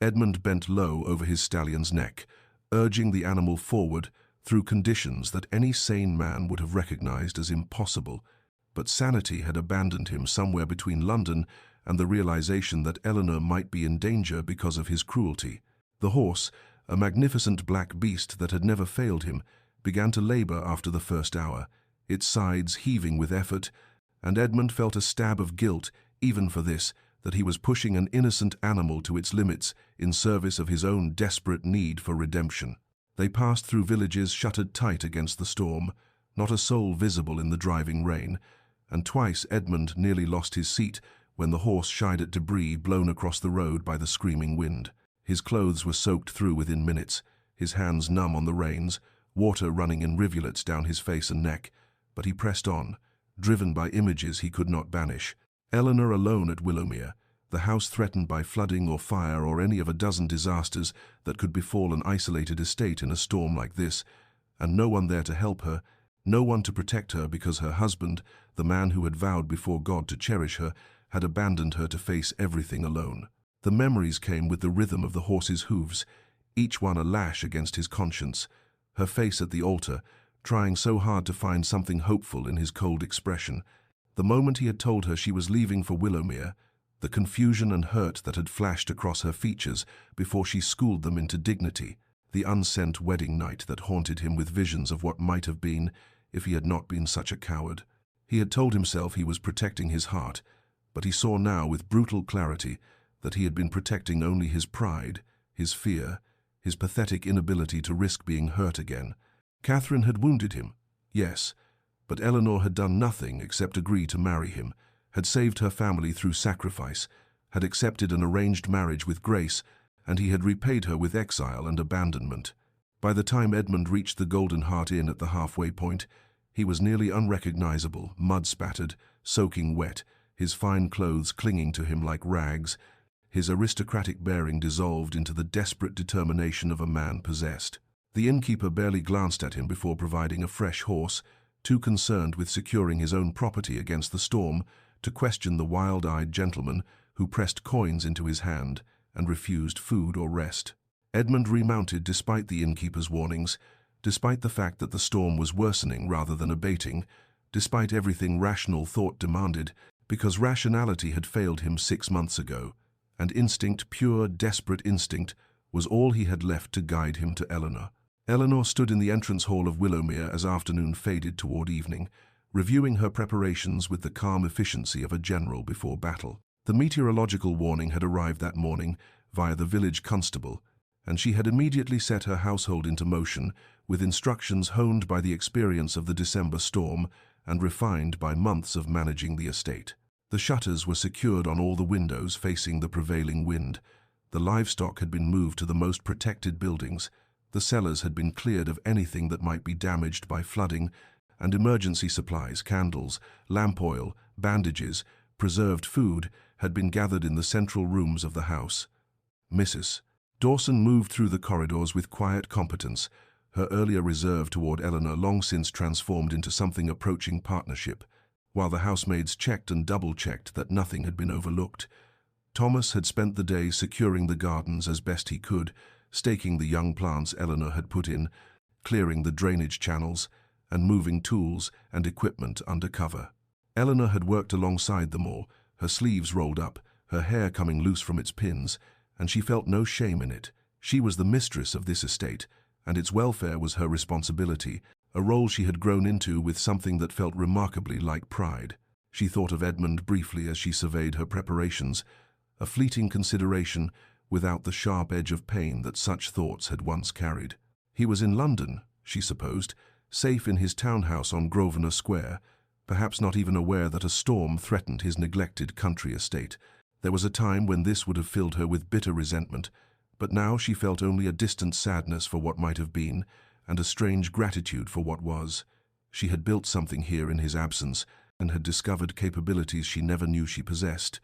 Edmund bent low over his stallion's neck, urging the animal forward through conditions that any sane man would have recognized as impossible. But sanity had abandoned him somewhere between London and the realization that Eleanor might be in danger because of his cruelty. The horse, a magnificent black beast that had never failed him, began to labor after the first hour, its sides heaving with effort, and Edmund felt a stab of guilt, even for this, that he was pushing an innocent animal to its limits in service of his own desperate need for redemption. They passed through villages shuttered tight against the storm, not a soul visible in the driving rain, and twice Edmund nearly lost his seat when the horse shied at debris blown across the road by the screaming wind. His clothes were soaked through within minutes, his hands numb on the reins, water running in rivulets down his face and neck, but he pressed on, driven by images he could not banish. Eleanor alone at Willowmere, the house threatened by flooding or fire or any of a dozen disasters that could befall an isolated estate in a storm like this, and no one there to help her, no one to protect her because her husband, the man who had vowed before God to cherish her, had abandoned her to face everything alone. The memories came with the rhythm of the horse's hooves, each one a lash against his conscience, her face at the altar, trying so hard to find something hopeful in his cold expression. The moment he had told her she was leaving for Willowmere, the confusion and hurt that had flashed across her features before she schooled them into dignity, the unsent wedding night that haunted him with visions of what might have been if he had not been such a coward. He had told himself he was protecting his heart, but he saw now with brutal clarity that he had been protecting only his pride, his fear, his pathetic inability to risk being hurt again. Catherine had wounded him, yes, but Eleanor had done nothing except agree to marry him, had saved her family through sacrifice, had accepted an arranged marriage with grace, and he had repaid her with exile and abandonment. By the time Edmund reached the Golden Hart Inn at the halfway point, he was nearly unrecognizable, mud-spattered, soaking wet, his fine clothes clinging to him like rags, his aristocratic bearing dissolved into the desperate determination of a man possessed. The innkeeper barely glanced at him before providing a fresh horse, too concerned with securing his own property against the storm to question the wild-eyed gentleman who pressed coins into his hand and refused food or rest. Edmund remounted despite the innkeeper's warnings, despite the fact that the storm was worsening rather than abating, despite everything rational thought demanded, because rationality had failed him 6 months ago, and instinct, pure, desperate instinct, was all he had left to guide him to Eleanor. Eleanor stood in the entrance hall of Willowmere as afternoon faded toward evening, reviewing her preparations with the calm efficiency of a general before battle. The meteorological warning had arrived that morning via the village constable, and she had immediately set her household into motion with instructions honed by the experience of the December storm and refined by months of managing the estate. The shutters were secured on all the windows facing the prevailing wind. The livestock had been moved to the most protected buildings. The cellars had been cleared of anything that might be damaged by flooding, and emergency supplies, candles, lamp oil, bandages, preserved food had been gathered in the central rooms of the house. Mrs. Dawson moved through the corridors with quiet competence, her earlier reserve toward Eleanor long since transformed into something approaching partnership, while the housemaids checked and double-checked that nothing had been overlooked. Thomas had spent the day securing the gardens as best he could, staking the young plants Eleanor had put in, clearing the drainage channels, and moving tools and equipment under cover. Eleanor had worked alongside them all, her sleeves rolled up, her hair coming loose from its pins, and she felt no shame in it. She was the mistress of this estate, and its welfare was her responsibility, a role she had grown into with something that felt remarkably like pride. She thought of Edmund briefly as she surveyed her preparations, a fleeting consideration without the sharp edge of pain that such thoughts had once carried. He was in London, she supposed, safe in his townhouse on Grosvenor Square, perhaps not even aware that a storm threatened his neglected country estate. There was a time when this would have filled her with bitter resentment, but now she felt only a distant sadness for what might have been, and a strange gratitude for what was. She had built something here in his absence, and had discovered capabilities she never knew she possessed,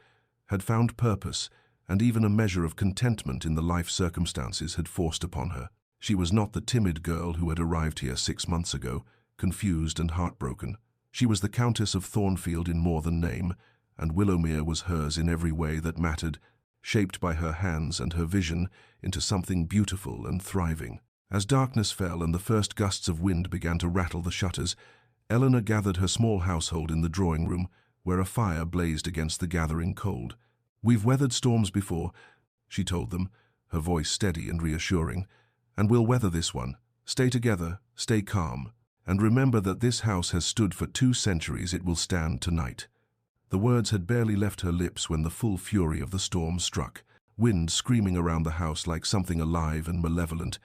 had found purpose, and even a measure of contentment in the life circumstances had forced upon her. She was not the timid girl who had arrived here 6 months ago, confused and heartbroken. She was the Countess of Thornfield in more than name, and Willowmere was hers in every way that mattered, shaped by her hands and her vision into something beautiful and thriving. As darkness fell and the first gusts of wind began to rattle the shutters, Eleanor gathered her small household in the drawing room, where a fire blazed against the gathering cold. "We've weathered storms before," she told them, her voice steady and reassuring, "and we'll weather this one. Stay together, stay calm, and remember that this house has stood for 2 centuries. It will stand tonight." The words had barely left her lips when the full fury of the storm struck, wind screaming around the house like something alive and malevolent,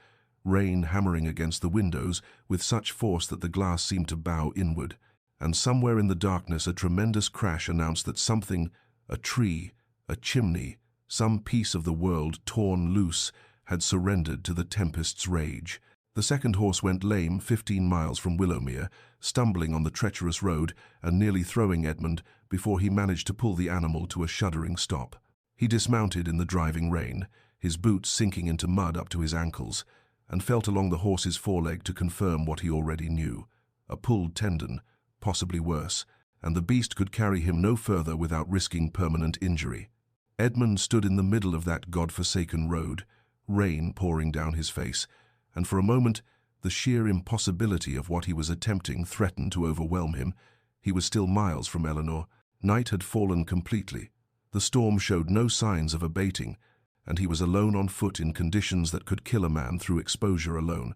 rain hammering against the windows with such force that the glass seemed to bow inward, and somewhere in the darkness a tremendous crash announced that something, a tree, a chimney, some piece of the world torn loose, had surrendered to the tempest's rage. The second horse went lame 15 miles from Willowmere, stumbling on the treacherous road and nearly throwing Edmund before he managed to pull the animal to a shuddering stop. He dismounted in the driving rain, his boots sinking into mud up to his ankles, and felt along the horse's foreleg to confirm what he already knew: a pulled tendon, possibly worse, and the beast could carry him no further without risking permanent injury. Edmund stood in the middle of that god-forsaken road, rain pouring down his face, and for a moment the sheer impossibility of what he was attempting threatened to overwhelm him. He was still miles from Eleanor. Night had fallen completely. The storm showed no signs of abating, and he was alone on foot in conditions that could kill a man through exposure alone.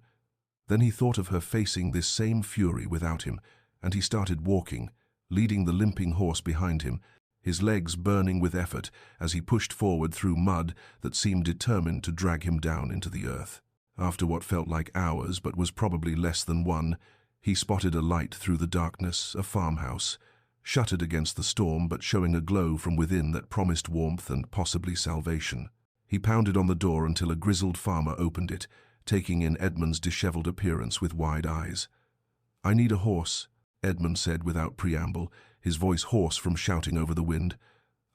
Then he thought of her facing this same fury without him, and he started walking, leading the limping horse behind him, his legs burning with effort as he pushed forward through mud that seemed determined to drag him down into the earth. After what felt like hours but was probably less than one, he spotted a light through the darkness, a farmhouse, shuttered against the storm but showing a glow from within that promised warmth and possibly salvation. He pounded on the door until a grizzled farmer opened it, taking in Edmund's disheveled appearance with wide eyes. "I need a horse," Edmund said without preamble, his voice hoarse from shouting over the wind.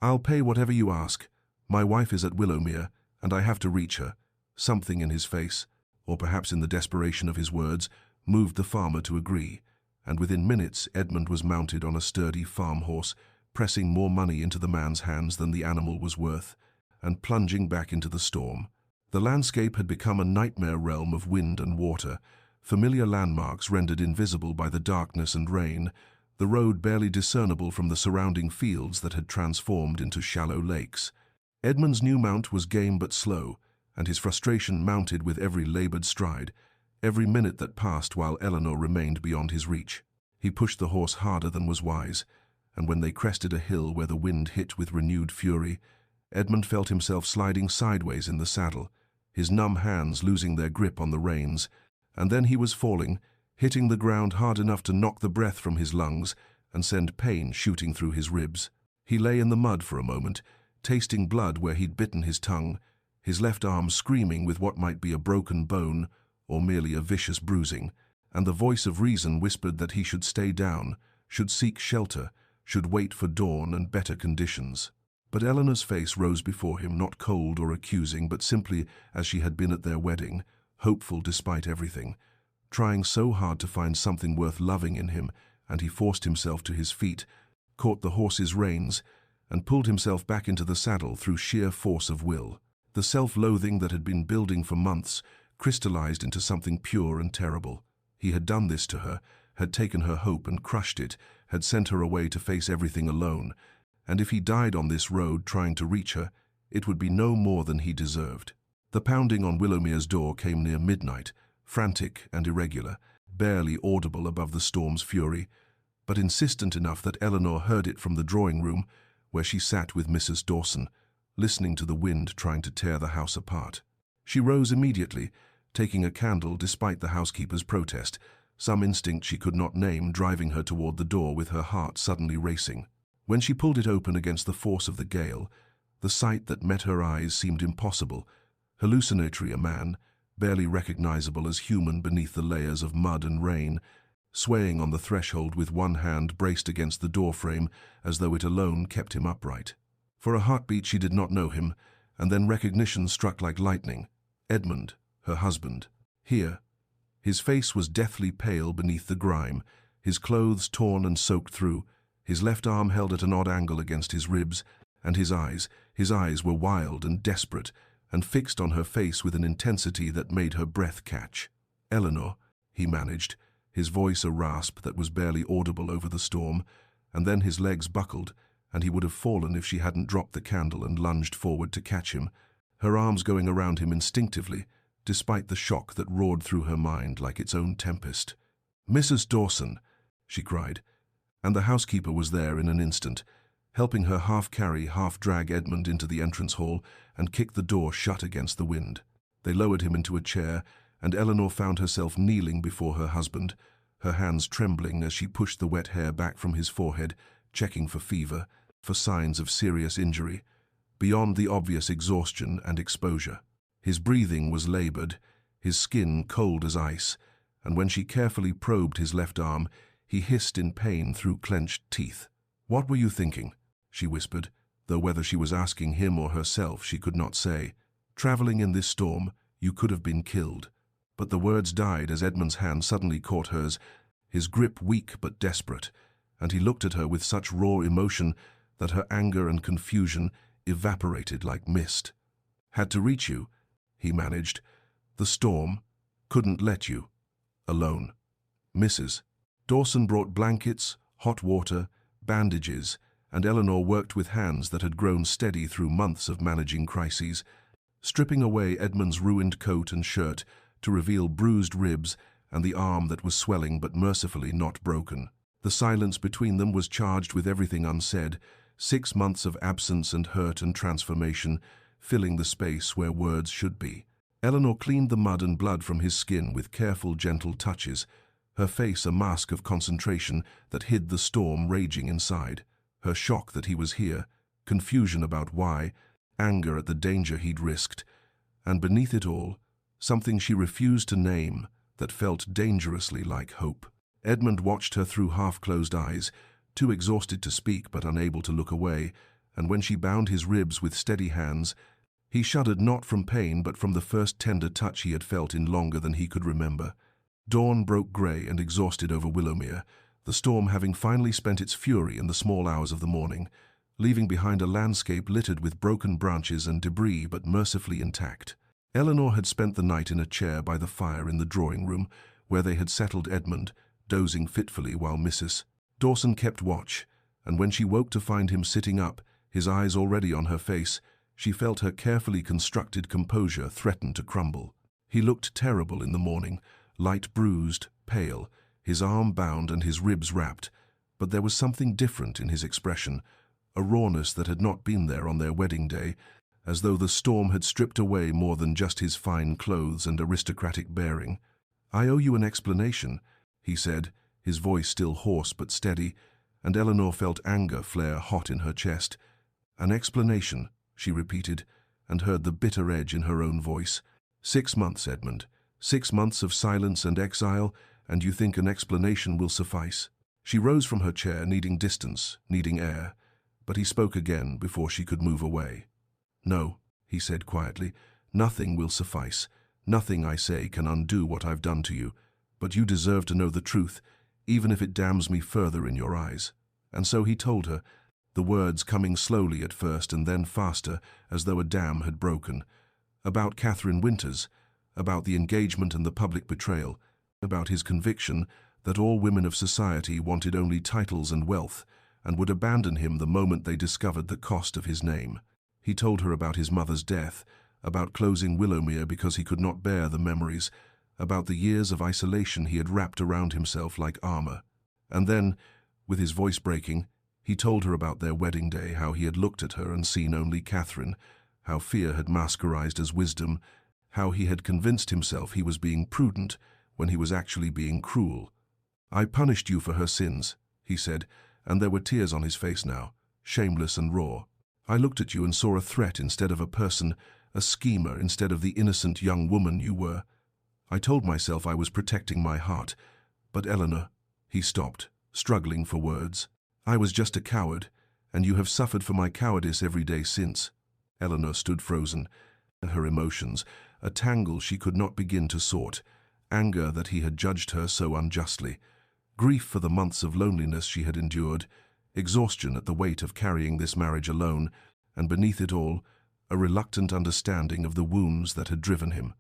"I'll pay whatever you ask. My wife is at Willowmere, and I have to reach her." Something in his face, or perhaps in the desperation of his words, moved the farmer to agree, and within minutes Edmund was mounted on a sturdy farm horse, pressing more money into the man's hands than the animal was worth, and plunging back into the storm. The landscape had become a nightmare realm of wind and water, familiar landmarks rendered invisible by the darkness and rain, the road barely discernible from the surrounding fields that had transformed into shallow lakes. Edmund's new mount was game but slow, and his frustration mounted with every labored stride, every minute that passed while Eleanor remained beyond his reach. He pushed the horse harder than was wise, and when they crested a hill where the wind hit with renewed fury, Edmund felt himself sliding sideways in the saddle, his numb hands losing their grip on the reins, and then he was falling, hitting the ground hard enough to knock the breath from his lungs and send pain shooting through his ribs. He lay in the mud for a moment, tasting blood where he'd bitten his tongue, his left arm screaming with what might be a broken bone or merely a vicious bruising, and the voice of reason whispered that he should stay down, should seek shelter, should wait for dawn and better conditions. But Eleanor's face rose before him, not cold or accusing, but simply as she had been at their wedding, hopeful despite everything, trying so hard to find something worth loving in him, and he forced himself to his feet, caught the horse's reins, and pulled himself back into the saddle through sheer force of will. The self-loathing that had been building for months crystallized into something pure and terrible. He had done this to her, had taken her hope and crushed it, had sent her away to face everything alone, and if he died on this road trying to reach her, it would be no more than he deserved. The pounding on Willowmere's door came near midnight, frantic and irregular, barely audible above the storm's fury, but insistent enough that Eleanor heard it from the drawing room, where she sat with Mrs. Dawson, listening to the wind trying to tear the house apart. She rose immediately, taking a candle despite the housekeeper's protest, some instinct she could not name driving her toward the door with her heart suddenly racing. When she pulled it open against the force of the gale, the sight that met her eyes seemed impossible, hallucinatory. A man, barely recognizable as human beneath the layers of mud and rain, swaying on the threshold with one hand braced against the doorframe as though it alone kept him upright. For a heartbeat she did not know him, and then recognition struck like lightning. Edmund, her husband. Here. His face was deathly pale beneath the grime, his clothes torn and soaked through, his left arm held at an odd angle against his ribs, and his eyes were wild and desperate, and fixed on her face with an intensity that made her breath catch. "Eleanor," he managed, his voice a rasp that was barely audible over the storm, and then his legs buckled, and he would have fallen if she hadn't dropped the candle and lunged forward to catch him, her arms going around him instinctively, despite the shock that roared through her mind like its own tempest. "Mrs. Dawson," she cried, and the housekeeper was there in an instant, helping her half-carry, half-drag Edmund into the entrance hall and kick the door shut against the wind. They lowered him into a chair, and Eleanor found herself kneeling before her husband, her hands trembling as she pushed the wet hair back from his forehead, checking for fever, for signs of serious injury, beyond the obvious exhaustion and exposure. His breathing was labored, his skin cold as ice, and when she carefully probed his left arm, he hissed in pain through clenched teeth. "What were you thinking?" she whispered, though whether she was asking him or herself she could not say. "Traveling in this storm, you could have been killed." But the words died as Edmund's hand suddenly caught hers, his grip weak but desperate, and he looked at her with such raw emotion that her anger and confusion evaporated like mist. "Had to reach you," he managed. "The storm couldn't let you alone." Mrs. Dawson brought blankets, hot water, bandages, and Eleanor worked with hands that had grown steady through months of managing crises, stripping away Edmund's ruined coat and shirt to reveal bruised ribs and the arm that was swelling but mercifully not broken. The silence between them was charged with everything unsaid, 6 months of absence and hurt and transformation, filling the space where words should be. Eleanor cleaned the mud and blood from his skin with careful, gentle touches, her face a mask of concentration that hid the storm raging inside, her shock that he was here, confusion about why, anger at the danger he'd risked, and beneath it all, something she refused to name that felt dangerously like hope. Edmund watched her through half-closed eyes, too exhausted to speak but unable to look away, and when she bound his ribs with steady hands, he shuddered not from pain but from the first tender touch he had felt in longer than he could remember. Dawn broke grey and exhausted over Willowmere, the storm having finally spent its fury in the small hours of the morning, leaving behind a landscape littered with broken branches and debris but mercifully intact. Eleanor had spent the night in a chair by the fire in the drawing-room, where they had settled Edmund, dozing fitfully while Mrs. Dawson kept watch, and when she woke to find him sitting up, his eyes already on her face, she felt her carefully constructed composure threaten to crumble. He looked terrible in the morning, light bruised, pale, his arm bound and his ribs wrapped, but there was something different in his expression, a rawness that had not been there on their wedding day, as though the storm had stripped away more than just his fine clothes and aristocratic bearing. "I owe you an explanation," he said, his voice still hoarse but steady, and Eleanor felt anger flare hot in her chest. "An explanation," she repeated, and heard the bitter edge in her own voice. 6 months, Edmund. 6 months of silence and exile, and you think an explanation will suffice?" She rose from her chair, needing distance, needing air, but he spoke again before she could move away. "No," he said quietly, "nothing will suffice. Nothing I say can undo what I've done to you, but you deserve to know the truth, even if it damns me further in your eyes." And so he told her, the words coming slowly at first and then faster, as though a dam had broken, about Catherine Winters, about the engagement and the public betrayal, about his conviction that all women of society wanted only titles and wealth, and would abandon him the moment they discovered the cost of his name. He told her about his mother's death, about closing Willowmere because he could not bear the memories, about the years of isolation he had wrapped around himself like armor. And then, with his voice breaking, he told her about their wedding day, how he had looked at her and seen only Catherine, how fear had masqueraded as wisdom, how he had convinced himself he was being prudent when he was actually being cruel. "I punished you for her sins," he said, and there were tears on his face now, shameless and raw. "I looked at you and saw a threat instead of a person, a schemer instead of the innocent young woman you were. I told myself I was protecting my heart, but Eleanor—" He stopped, struggling for words. "I was just a coward, and you have suffered for my cowardice every day since." Eleanor stood frozen, her emotions, a tangle she could not begin to sort, anger that he had judged her so unjustly, grief for the months of loneliness she had endured, exhaustion at the weight of carrying this marriage alone, and beneath it all, a reluctant understanding of the wounds that had driven him.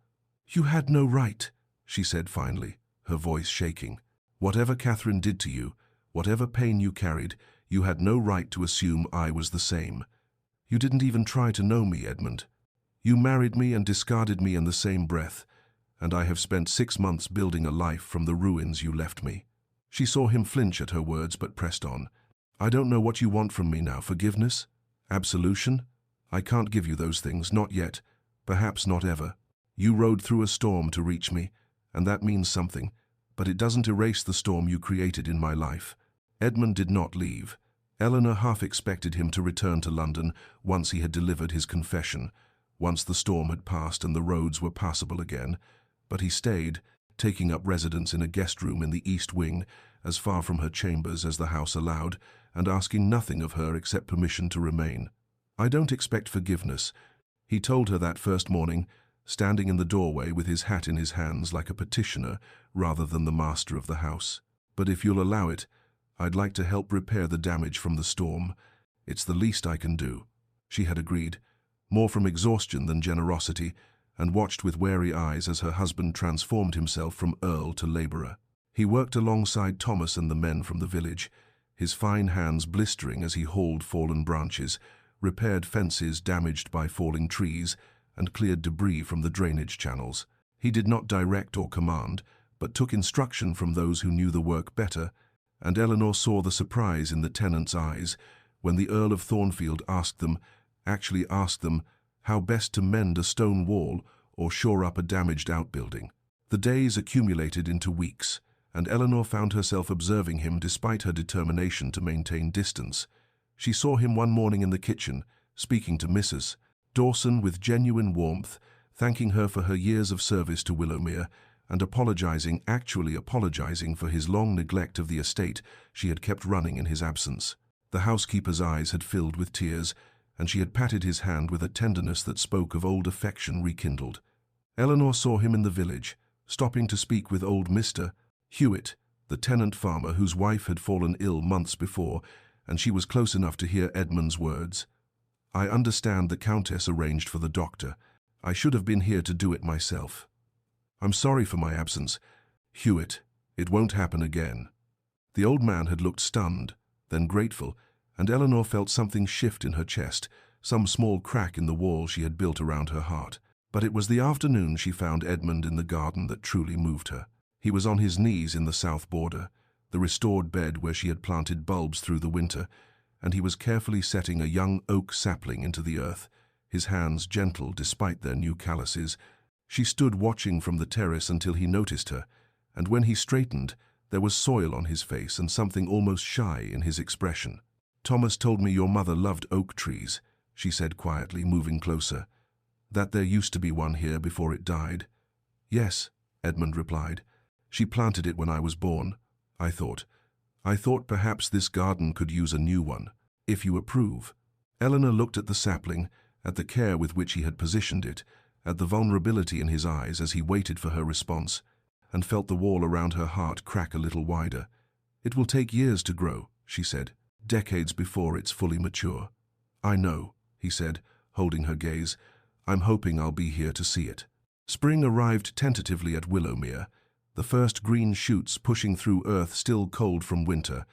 "You had no right," she said finally, her voice shaking. "Whatever Catherine did to you, whatever pain you carried, you had no right to assume I was the same. You didn't even try to know me, Edmund. You married me and discarded me in the same breath, and I have spent 6 months building a life from the ruins you left me." She saw him flinch at her words but pressed on. "I don't know what you want from me now. Forgiveness? Absolution? I can't give you those things, not yet, perhaps not ever. You rode through a storm to reach me, and that means something, but it doesn't erase the storm you created in my life." Edmund did not leave. Eleanor half expected him to return to London once he had delivered his confession, once the storm had passed and the roads were passable again, but he stayed, taking up residence in a guest room in the east wing, as far from her chambers as the house allowed, and asking nothing of her except permission to remain. "I don't expect forgiveness," he told her that first morning, standing in the doorway with his hat in his hands like a petitioner rather than the master of the house. "But if you'll allow it, I'd like to help repair the damage from the storm. It's the least I can do." She had agreed, more from exhaustion than generosity, and watched with wary eyes as her husband transformed himself from earl to labourer. He worked alongside Thomas and the men from the village, his fine hands blistering as he hauled fallen branches, repaired fences damaged by falling trees, and cleared debris from the drainage channels. He did not direct or command, but took instruction from those who knew the work better, and Eleanor saw the surprise in the tenants' eyes when the Earl of Thornfield actually asked them, how best to mend a stone wall or shore up a damaged outbuilding. The days accumulated into weeks, and Eleanor found herself observing him despite her determination to maintain distance. She saw him one morning in the kitchen, speaking to Mrs. Dawson with genuine warmth, thanking her for her years of service to Willowmere, and actually apologizing for his long neglect of the estate she had kept running in his absence. The housekeeper's eyes had filled with tears, and she had patted his hand with a tenderness that spoke of old affection rekindled. Eleanor saw him in the village, stopping to speak with old Mr. Hewitt, the tenant farmer whose wife had fallen ill months before, and she was close enough to hear Edmund's words. "I understand the Countess arranged for the doctor. I should have been here to do it myself. I'm sorry for my absence. Hewitt, it won't happen again." The old man had looked stunned, then grateful, and Eleanor felt something shift in her chest, some small crack in the wall she had built around her heart. But it was the afternoon she found Edmund in the garden that truly moved her. He was on his knees in the south border, the restored bed where she had planted bulbs through the winter, and he was carefully setting a young oak sapling into the earth, his hands gentle despite their new calluses. She stood watching from the terrace until he noticed her, and when he straightened, there was soil on his face and something almost shy in his expression. "Thomas told me your mother loved oak trees," she said quietly, moving closer. "That there used to be one here before it died." "Yes," Edmund replied. "She planted it when I was born. I thought perhaps this garden could use a new one, if you approve." Eleanor looked at the sapling, at the care with which he had positioned it, at the vulnerability in his eyes as he waited for her response, and felt the wall around her heart crack a little wider. "It will take years to grow," she said, "decades before it's fully mature." "I know," he said, holding her gaze. "I'm hoping I'll be here to see it." Spring arrived tentatively at Willowmere, the first green shoots pushing through earth still cold from winter,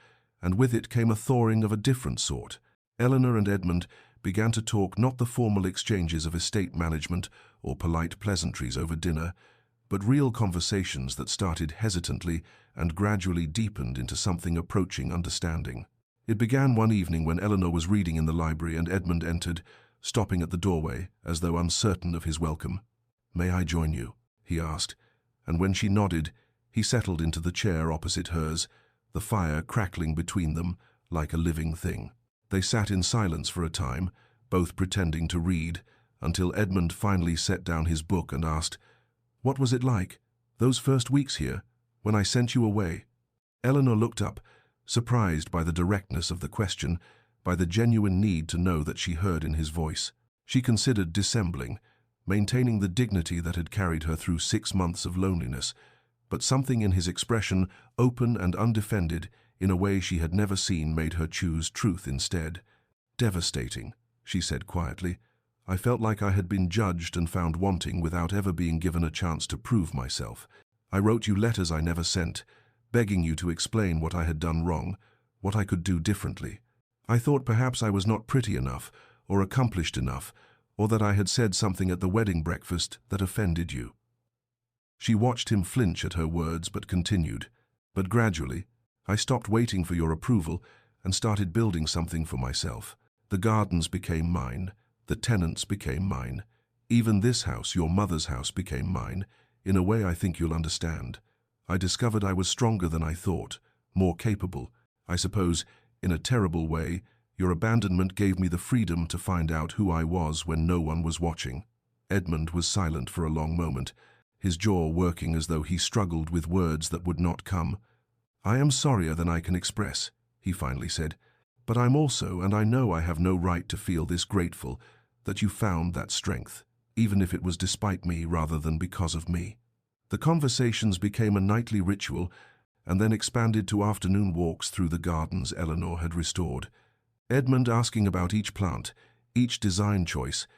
and with it came a thawing of a different sort. Eleanor and Edmund began to talk, not the formal exchanges of estate management or polite pleasantries over dinner, but real conversations that started hesitantly and gradually deepened into something approaching understanding. It began one evening when Eleanor was reading in the library and Edmund entered, stopping at the doorway as though uncertain of his welcome. "May I join you?" he asked, and when she nodded, he settled into the chair opposite hers, the fire crackling between them like a living thing. They sat in silence for a time, both pretending to read, until Edmund finally set down his book and asked, "What was it like, those first weeks here, when I sent you away?" Eleanor looked up, surprised by the directness of the question, by the genuine need to know that she heard in his voice. She considered dissembling, maintaining the dignity that had carried her through 6 months of loneliness, but something in his expression, open and undefended, in a way she had never seen, made her choose truth instead. "Devastating," she said quietly. "I felt like I had been judged and found wanting without ever being given a chance to prove myself. I wrote you letters I never sent, begging you to explain what I had done wrong, what I could do differently. I thought perhaps I was not pretty enough, or accomplished enough, or that I had said something at the wedding breakfast that offended you." She watched him flinch at her words but continued. "But gradually, I stopped waiting for your approval and started building something for myself. The gardens became mine. The tenants became mine. Even this house, your mother's house, became mine, in a way I think you'll understand. I discovered I was stronger than I thought, more capable. I suppose, in a terrible way, your abandonment gave me the freedom to find out who I was when no one was watching." Edmund was silent for a long moment, his jaw working as though he struggled with words that would not come. "I am sorrier than I can express," he finally said. "But I'm also, and I know I have no right to feel this grateful, that you found that strength, even if it was despite me rather than because of me." The conversations became a nightly ritual and then expanded to afternoon walks through the gardens Eleanor had restored. Edmund asking about each plant, each design choice,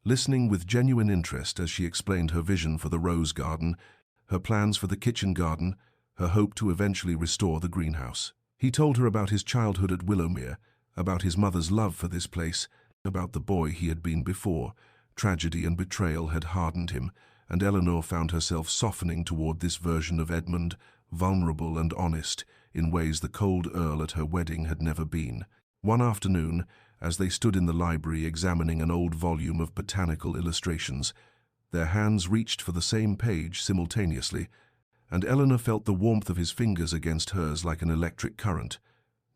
listening with genuine interest as she explained her vision for the rose garden, her plans for the kitchen garden, her hope to eventually restore the greenhouse. He told her about his childhood at Willowmere, about his mother's love for this place, about the boy he had been before. Tragedy and betrayal had hardened him, and Eleanor found herself softening toward this version of Edmund, vulnerable and honest, in ways the cold Earl at her wedding had never been. One afternoon, as they stood in the library examining an old volume of botanical illustrations, their hands reached for the same page simultaneously, and Eleanor felt the warmth of his fingers against hers like an electric current.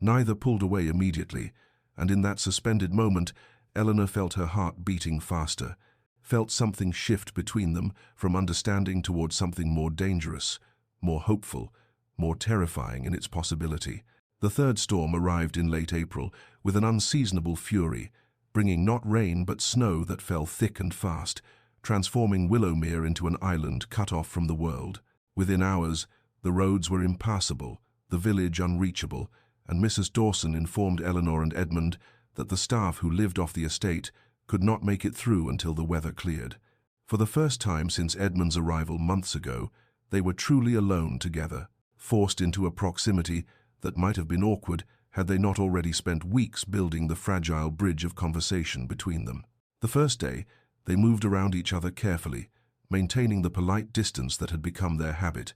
Neither pulled away immediately, and in that suspended moment, Eleanor felt her heart beating faster, felt something shift between them from understanding toward something more dangerous, more hopeful, more terrifying in its possibility. The third storm arrived in late April with an unseasonable fury, bringing not rain but snow that fell thick and fast, transforming Willowmere into an island cut off from the world. Within hours, the roads were impassable, the village unreachable, and Mrs. Dawson informed Eleanor and Edmund that the staff who lived off the estate could not make it through until the weather cleared. For the first time since Edmund's arrival months ago, they were truly alone together, forced into a proximity that might have been awkward had they not already spent weeks building the fragile bridge of conversation between them. The first day, they moved around each other carefully, maintaining the polite distance that had become their habit.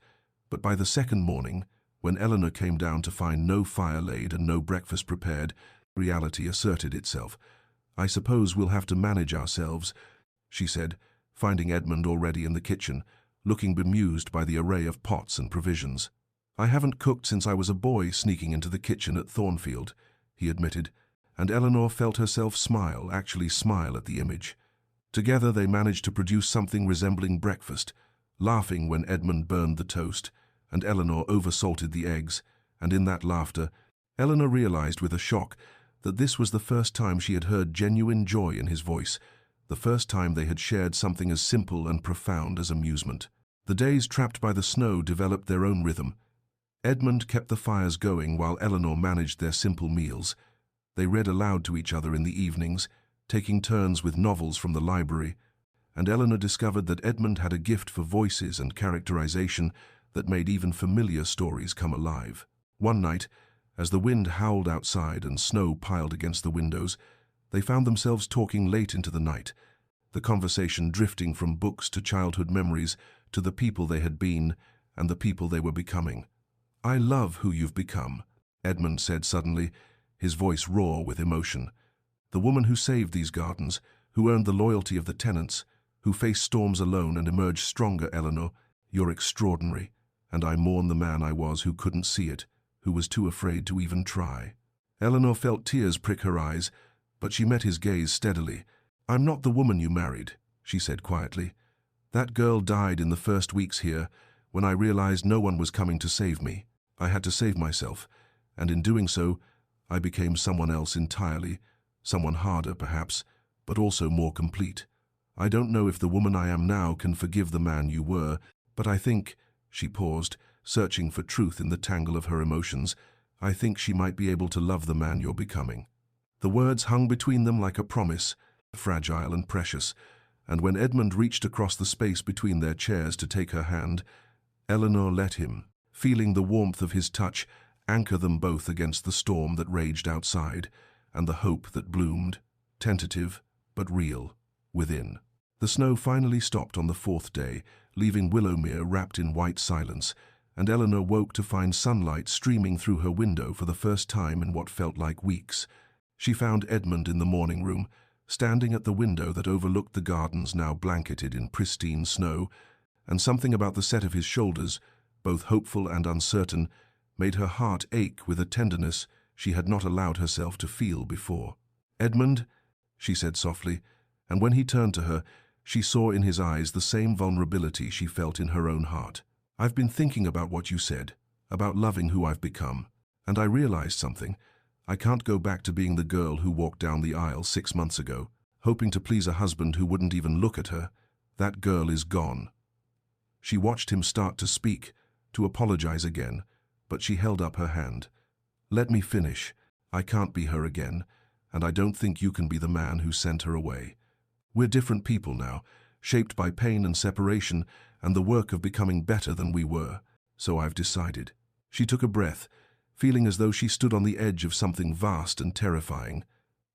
But by the second morning, when Eleanor came down to find no fire laid and no breakfast prepared, reality asserted itself. "I suppose we'll have to manage ourselves," she said, finding Edmund already in the kitchen, looking bemused by the array of pots and provisions. "I haven't cooked since I was a boy sneaking into the kitchen at Thornfield," he admitted, and Eleanor felt herself actually smile at the image. Together they managed to produce something resembling breakfast, laughing when Edmund burned the toast, and Eleanor oversalted the eggs, and in that laughter, Eleanor realized with a shock that this was the first time she had heard genuine joy in his voice, the first time they had shared something as simple and profound as amusement. The days trapped by the snow developed their own rhythm. Edmund kept the fires going while Eleanor managed their simple meals. They read aloud to each other in the evenings, taking turns with novels from the library, and Eleanor discovered that Edmund had a gift for voices and characterization that made even familiar stories come alive. One night, as the wind howled outside and snow piled against the windows, they found themselves talking late into the night, the conversation drifting from books to childhood memories to the people they had been and the people they were becoming. "I love who you've become," Edmund said suddenly, his voice raw with emotion. "The woman who saved these gardens, who earned the loyalty of the tenants, who faced storms alone and emerged stronger, Eleanor, you're extraordinary, and I mourn the man I was who couldn't see it, who was too afraid to even try." Eleanor felt tears prick her eyes, but she met his gaze steadily. "I'm not the woman you married," she said quietly. "That girl died in the first weeks here, when I realized no one was coming to save me. I had to save myself, and in doing so, I became someone else entirely, someone harder perhaps, but also more complete. I don't know if the woman I am now can forgive the man you were, but I think," she paused, searching for truth in the tangle of her emotions, "I think she might be able to love the man you're becoming." The words hung between them like a promise, fragile and precious, and when Edmund reached across the space between their chairs to take her hand, Eleanor let him, feeling the warmth of his touch anchor them both against the storm that raged outside and the hope that bloomed, tentative but real, within. The snow finally stopped on the fourth day, leaving Willowmere wrapped in white silence, and Eleanor woke to find sunlight streaming through her window for the first time in what felt like weeks. She found Edmund in the morning room, standing at the window that overlooked the gardens now blanketed in pristine snow, and something about the set of his shoulders, both hopeful and uncertain, made her heart ache with a tenderness she had not allowed herself to feel before. "Edmund," she said softly, and when he turned to her, she saw in his eyes the same vulnerability she felt in her own heart. "I've been thinking about what you said, about loving who I've become, and I realized something. I can't go back to being the girl who walked down the aisle 6 months ago, hoping to please a husband who wouldn't even look at her. That girl is gone." She watched him start to speak, to apologize again, but she held up her hand. "Let me finish. I can't be her again, and I don't think you can be the man who sent her away. We're different people now, shaped by pain and separation and the work of becoming better than we were, so I've decided." She took a breath, feeling as though she stood on the edge of something vast and terrifying.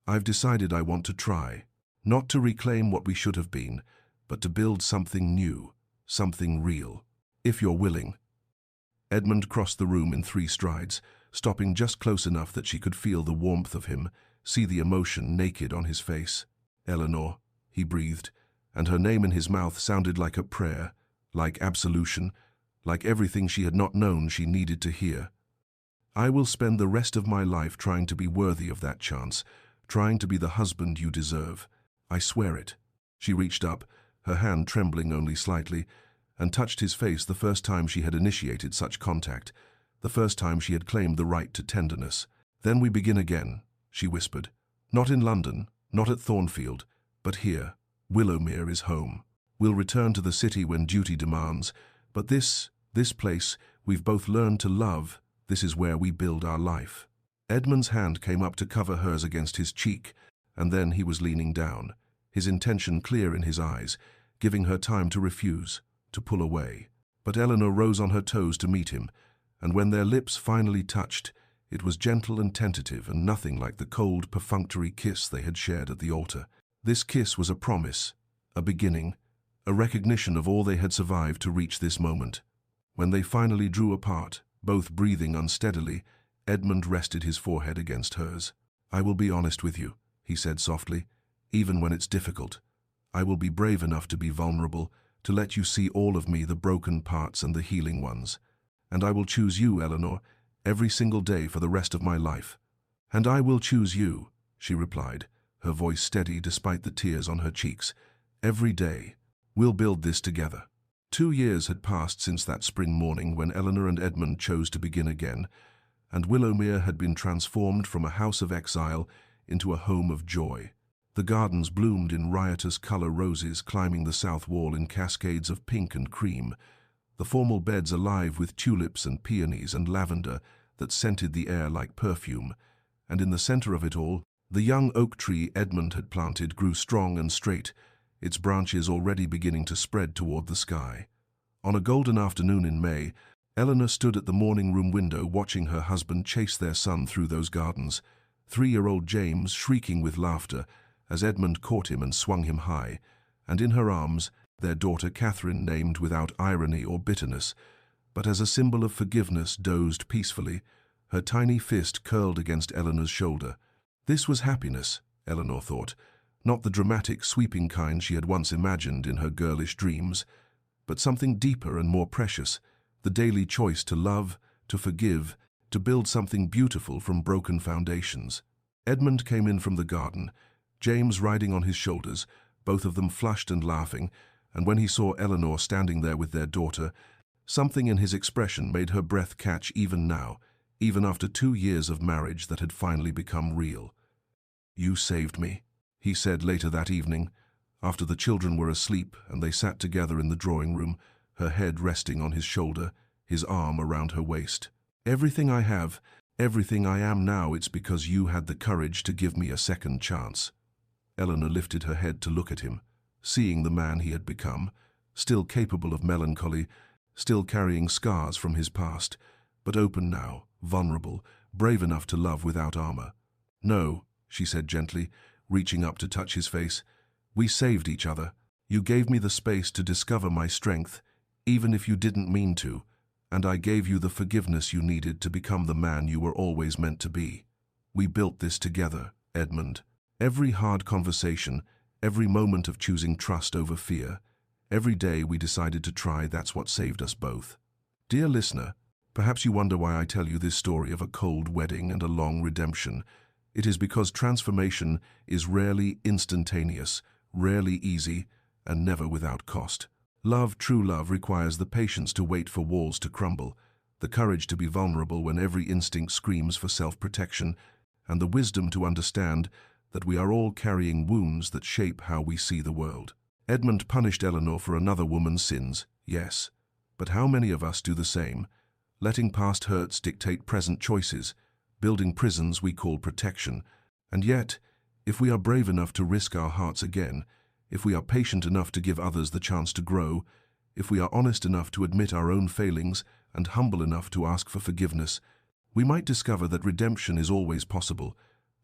"I've decided I want to try, not to reclaim what we should have been, but to build something new, something real, if you're willing." Edmund crossed the room in 3 strides, stopping just close enough that she could feel the warmth of him, see the emotion naked on his face. "Eleanor," he breathed, and her name in his mouth sounded like a prayer, like absolution, like everything she had not known she needed to hear. "I will spend the rest of my life trying to be worthy of that chance, trying to be the husband you deserve. I swear it." She reached up, her hand trembling only slightly, and touched his face the first time she had initiated such contact, the first time she had claimed the right to tenderness. "Then we begin again," she whispered. "Not in London, not at Thornfield, but here. Willowmere is home. We'll return to the city when duty demands, but this place we've both learned to love, This is where we build our life." Edmund's hand came up to cover hers against his cheek, and then he was leaning down, his intention clear in his eyes, giving her time to refuse, to pull away. But Eleanor rose on her toes to meet him, and when their lips finally touched, it was gentle and tentative and nothing like the cold, perfunctory kiss they had shared at the altar. This kiss was a promise, a beginning, a recognition of all they had survived to reach this moment. When they finally drew apart, both breathing unsteadily, Edmund rested his forehead against hers. "I will be honest with you," he said softly, "even when it's difficult. I will be brave enough to be vulnerable, to let you see all of me, the broken parts and the healing ones. And I will choose you, Eleanor, every single day for the rest of my life." "And I will choose you," she replied, her voice steady despite the tears on her cheeks. "Every day. We'll build this together." 2 years had passed since that spring morning when Eleanor and Edmund chose to begin again, and Willowmere had been transformed from a house of exile into a home of joy. The gardens bloomed in riotous color roses climbing the south wall in cascades of pink and cream, the formal beds alive with tulips and peonies and lavender that scented the air like perfume, and in the center of it all, the young oak tree Edmund had planted grew strong and straight, its branches already beginning to spread toward the sky. On a golden afternoon in May, Eleanor stood at the morning room window watching her husband chase their son through those gardens, 3-year-old James shrieking with laughter as Edmund caught him and swung him high, and in her arms, their daughter Catherine, named without irony or bitterness, but as a symbol of forgiveness, dozed peacefully, her tiny fist curled against Eleanor's shoulder. This was happiness, Eleanor thought, not the dramatic, sweeping kind she had once imagined in her girlish dreams, but something deeper and more precious, the daily choice to love, to forgive, to build something beautiful from broken foundations. Edmund came in from the garden, James riding on his shoulders, both of them flushed and laughing, and when he saw Eleanor standing there with their daughter, something in his expression made her breath catch even now, even after 2 years of marriage that had finally become real. "You saved me," he said later that evening, after the children were asleep and they sat together in the drawing room, her head resting on his shoulder, his arm around her waist. "Everything I have, everything I am now, it's because you had the courage to give me a second chance." Eleanor lifted her head to look at him, seeing the man he had become, still capable of melancholy, still carrying scars from his past, but open now, vulnerable, brave enough to love without armor. "No," she said gently, reaching up to touch his face. "We saved each other. You gave me the space to discover my strength, even if you didn't mean to, and I gave you the forgiveness you needed to become the man you were always meant to be. We built this together, Edmund. Every hard conversation, every moment of choosing trust over fear, every day we decided to try, that's what saved us both." Dear listener, perhaps you wonder why I tell you this story of a cold wedding and a long redemption. It is because transformation is rarely instantaneous, rarely easy, and never without cost. Love, true love, requires the patience to wait for walls to crumble, the courage to be vulnerable when every instinct screams for self-protection, and the wisdom to understand that we are all carrying wounds that shape how we see the world. Edmund punished Eleanor for another woman's sins, yes, but how many of us do the same, letting past hurts dictate present choices, building prisons we call protection? And yet, if we are brave enough to risk our hearts again, if we are patient enough to give others the chance to grow, if we are honest enough to admit our own failings and humble enough to ask for forgiveness, we might discover that redemption is always possible,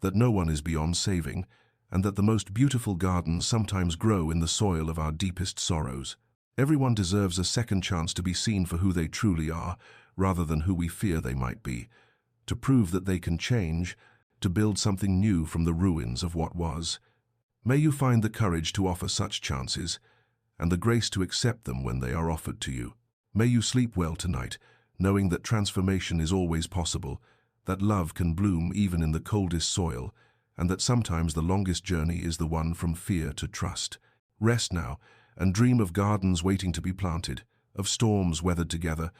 that no one is beyond saving, and that the most beautiful gardens sometimes grow in the soil of our deepest sorrows. Everyone deserves a second chance to be seen for who they truly are, rather than who we fear they might be, to prove that they can change, to build something new from the ruins of what was. May you find the courage to offer such chances, and the grace to accept them when they are offered to you. May you sleep well tonight, knowing that transformation is always possible, that love can bloom even in the coldest soil, and that sometimes the longest journey is the one from fear to trust. Rest now, and dream of gardens waiting to be planted, of storms weathered together,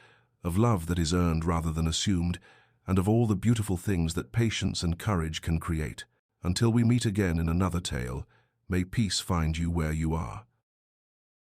of love that is earned rather than assumed, and of all the beautiful things that patience and courage can create. Until we meet again in another tale, may peace find you where you are.